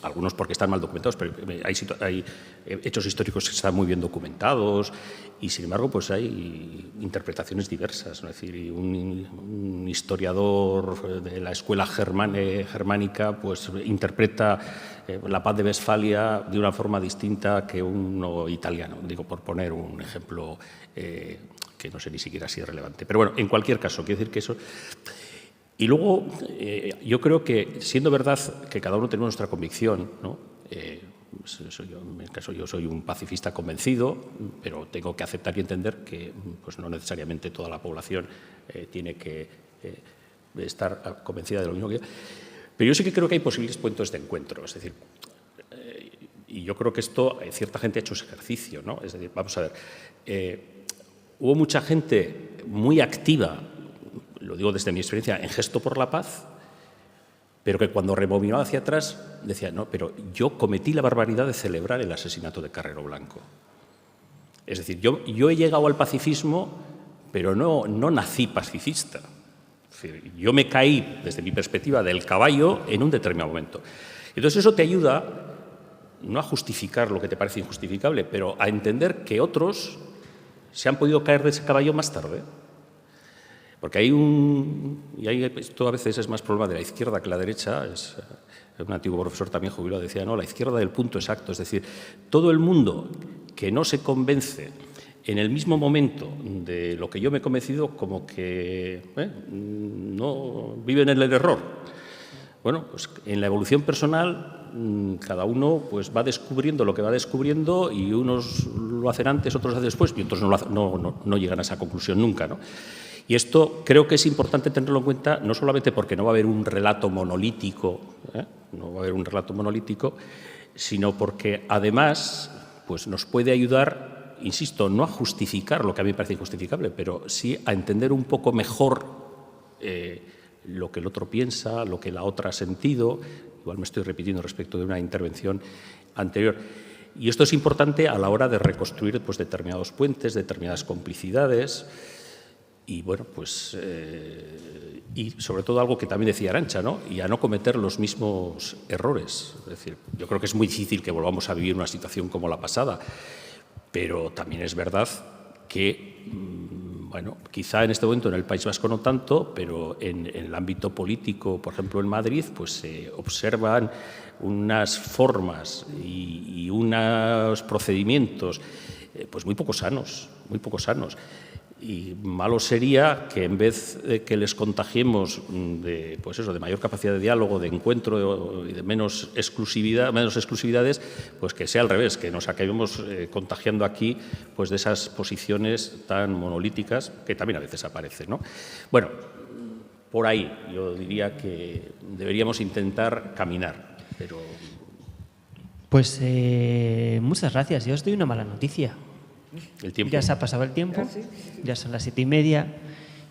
S3: algunos porque están mal documentados, pero hay hechos históricos que están muy bien documentados y, sin embargo, pues hay interpretaciones diversas, ¿no? Es decir, un historiador de la escuela germánica pues interpreta la paz de Westfalia de una forma distinta que uno italiano, digo, por poner un ejemplo que no sé ni siquiera si es relevante. Pero bueno, en cualquier caso, quiero decir que eso... Y luego, yo creo que, siendo verdad que cada uno tenemos nuestra convicción, ¿no? En el caso yo soy un pacifista convencido, pero tengo que aceptar y entender que pues, no necesariamente toda la población tiene que estar convencida de lo mismo que yo. Pero yo sí que creo que hay posibles puntos de encuentro, es decir, y yo creo que esto, cierta gente ha hecho ese ejercicio, ¿no? Es decir, vamos a ver, hubo mucha gente muy activa, lo digo desde mi experiencia, en Gesto por la Paz, pero que cuando rebobinaba hacia atrás decía, no, pero yo cometí la barbaridad de celebrar el asesinato de Carrero Blanco. Es decir, yo he llegado al pacifismo, pero no nací pacifista. Es decir, yo me caí, desde mi perspectiva, del caballo en un determinado momento. Entonces eso te ayuda, no a justificar lo que te parece injustificable, pero a entender que otros se han podido caer de ese caballo más tarde. Porque esto a veces es más problema de la izquierda que la derecha. Un antiguo profesor también jubilado decía, no, la izquierda del punto exacto. Es decir, todo el mundo que no se convence en el mismo momento de lo que yo me he convencido, como que no vive en el error. Bueno, pues en la evolución personal cada uno pues, va descubriendo lo que va descubriendo y unos lo hacen antes, otros lo hacen después y otros no llegan a esa conclusión nunca, ¿no? Y esto creo que es importante tenerlo en cuenta, no solamente porque no va a haber un relato monolítico, sino porque además pues, nos puede ayudar, insisto, no a justificar lo que a mí me parece injustificable, pero sí a entender un poco mejor lo que el otro piensa, lo que la otra ha sentido. Igual me estoy repitiendo respecto de una intervención anterior. Y esto es importante a la hora de reconstruir pues, determinados puentes, determinadas complicidades. Y, bueno, pues, y sobre todo algo que también decía Arantxa, ¿no? Y a no cometer los mismos errores. Es decir, yo creo que es muy difícil que volvamos a vivir una situación como la pasada, pero también es verdad que, bueno, quizá en este momento en el País Vasco no tanto, pero en el ámbito político, por ejemplo, en Madrid, pues se observan unas formas y unos procedimientos pues muy poco sanos, muy poco sanos. Y malo sería que en vez de que les contagiemos de, pues eso, de mayor capacidad de diálogo, de encuentro y de menos exclusividades, pues que sea al revés, que nos acabemos contagiando aquí pues de esas posiciones tan monolíticas que también a veces aparecen, ¿no? Bueno, por ahí yo diría que deberíamos intentar caminar, pero...
S4: Pues muchas gracias. Yo os doy una mala noticia.
S3: El tiempo.
S4: Ya se ha pasado el tiempo, ya son las 7:30.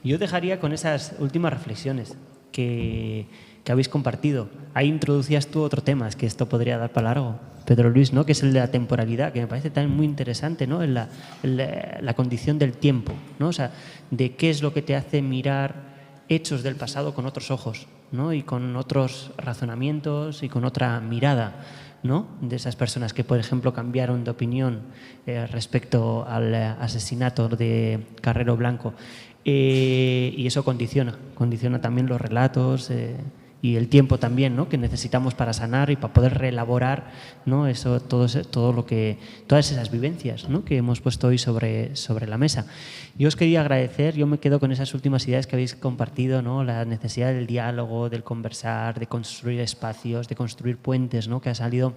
S4: Yo dejaría con esas últimas reflexiones que habéis compartido. Ahí introducías tú otro tema, es que esto podría dar para largo, Pedro Luis, ¿no? Que es el de la temporalidad, que me parece también muy interesante, ¿no? En la condición del tiempo, ¿no? O sea, de qué es lo que te hace mirar hechos del pasado con otros ojos, ¿no? Y con otros razonamientos y con otra mirada, ¿no? De esas personas que, por ejemplo, cambiaron de opinión respecto al asesinato de Carrero Blanco. Y eso condiciona también los relatos y el tiempo también, ¿no? Que necesitamos para sanar y para poder reelaborar, ¿no? Todas esas vivencias, ¿no? Que hemos puesto hoy sobre la mesa. Yo os quería agradecer, yo me quedo con esas últimas ideas que habéis compartido, ¿no? La necesidad del diálogo, del conversar, de construir espacios, de construir puentes, ¿no? Que ha salido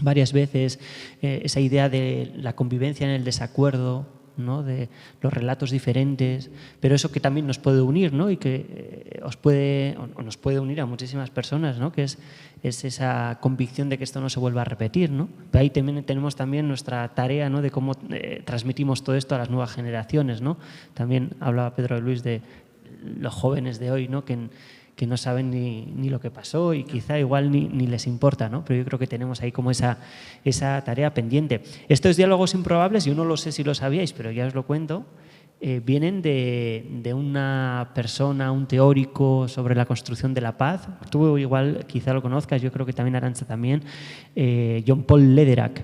S4: varias veces, esa idea de la convivencia en el desacuerdo, ¿no? De los relatos diferentes, pero eso que también nos puede unir, ¿no? Y que nos puede unir a muchísimas personas, ¿no? Que es esa convicción de que esto no se vuelva a repetir, ¿no? Pero ahí también tenemos nuestra tarea, ¿no? De cómo transmitimos todo esto a las nuevas generaciones, ¿no? También hablaba Pedro Luis de los jóvenes de hoy, ¿no? Que no saben ni lo que pasó y quizá igual ni les importa, ¿no? Pero yo creo que tenemos ahí como esa tarea pendiente. Estos diálogos improbables, yo no lo sé si lo sabíais, pero ya os lo cuento, vienen de una persona, un teórico sobre la construcción de la paz. Tú igual quizá lo conozcas, yo creo que también Arantxa también, John Paul Lederach.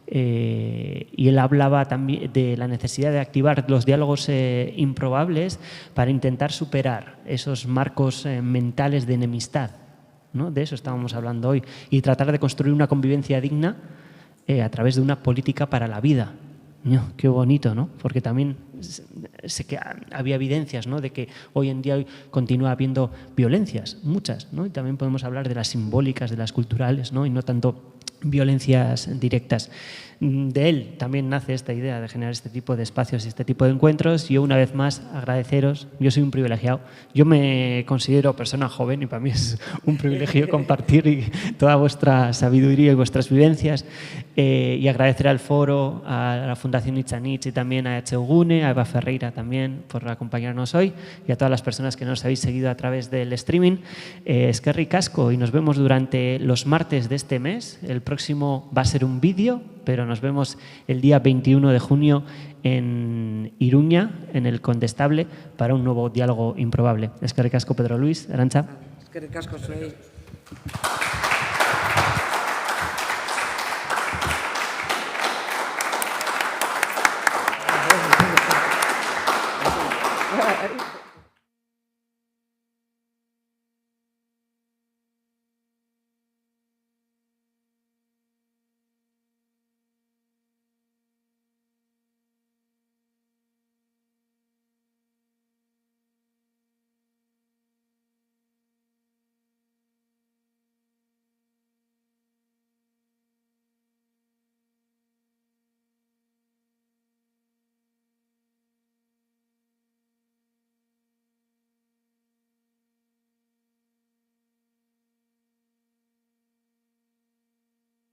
S4: Y él hablaba también de la necesidad de activar los diálogos improbables para intentar superar esos marcos mentales de enemistad, ¿no? De eso estábamos hablando hoy, y tratar de construir una convivencia digna a través de una política para la vida. Qué bonito, ¿no? Porque también sé que había evidencias, ¿no? De que hoy en día continúa habiendo violencias, muchas, ¿no? Y también podemos hablar de las simbólicas, de las culturales, ¿no? Y no tanto violencias directas. De él también nace esta idea de generar este tipo de espacios y este tipo de encuentros. Yo, una vez más, agradeceros. Yo soy un privilegiado. Yo me considero persona joven y para mí es un privilegio compartir toda vuestra sabiduría y vuestras vivencias. Y agradecer al foro, a la Fundación Itxanitz y también a Echeugune, a Eva Ferreira también por acompañarnos hoy, y a todas las personas que nos habéis seguido a través del streaming. Eskerrik asko, y nos vemos durante los martes de este mes. El próximo va a ser un vídeo, pero nos vemos el día 21 de junio en Iruña, en el Condestable, para un nuevo diálogo improbable. Eskerrik asko, Pedro Luis. Arantxa.
S2: Eskerrik asko zuei. Gracias.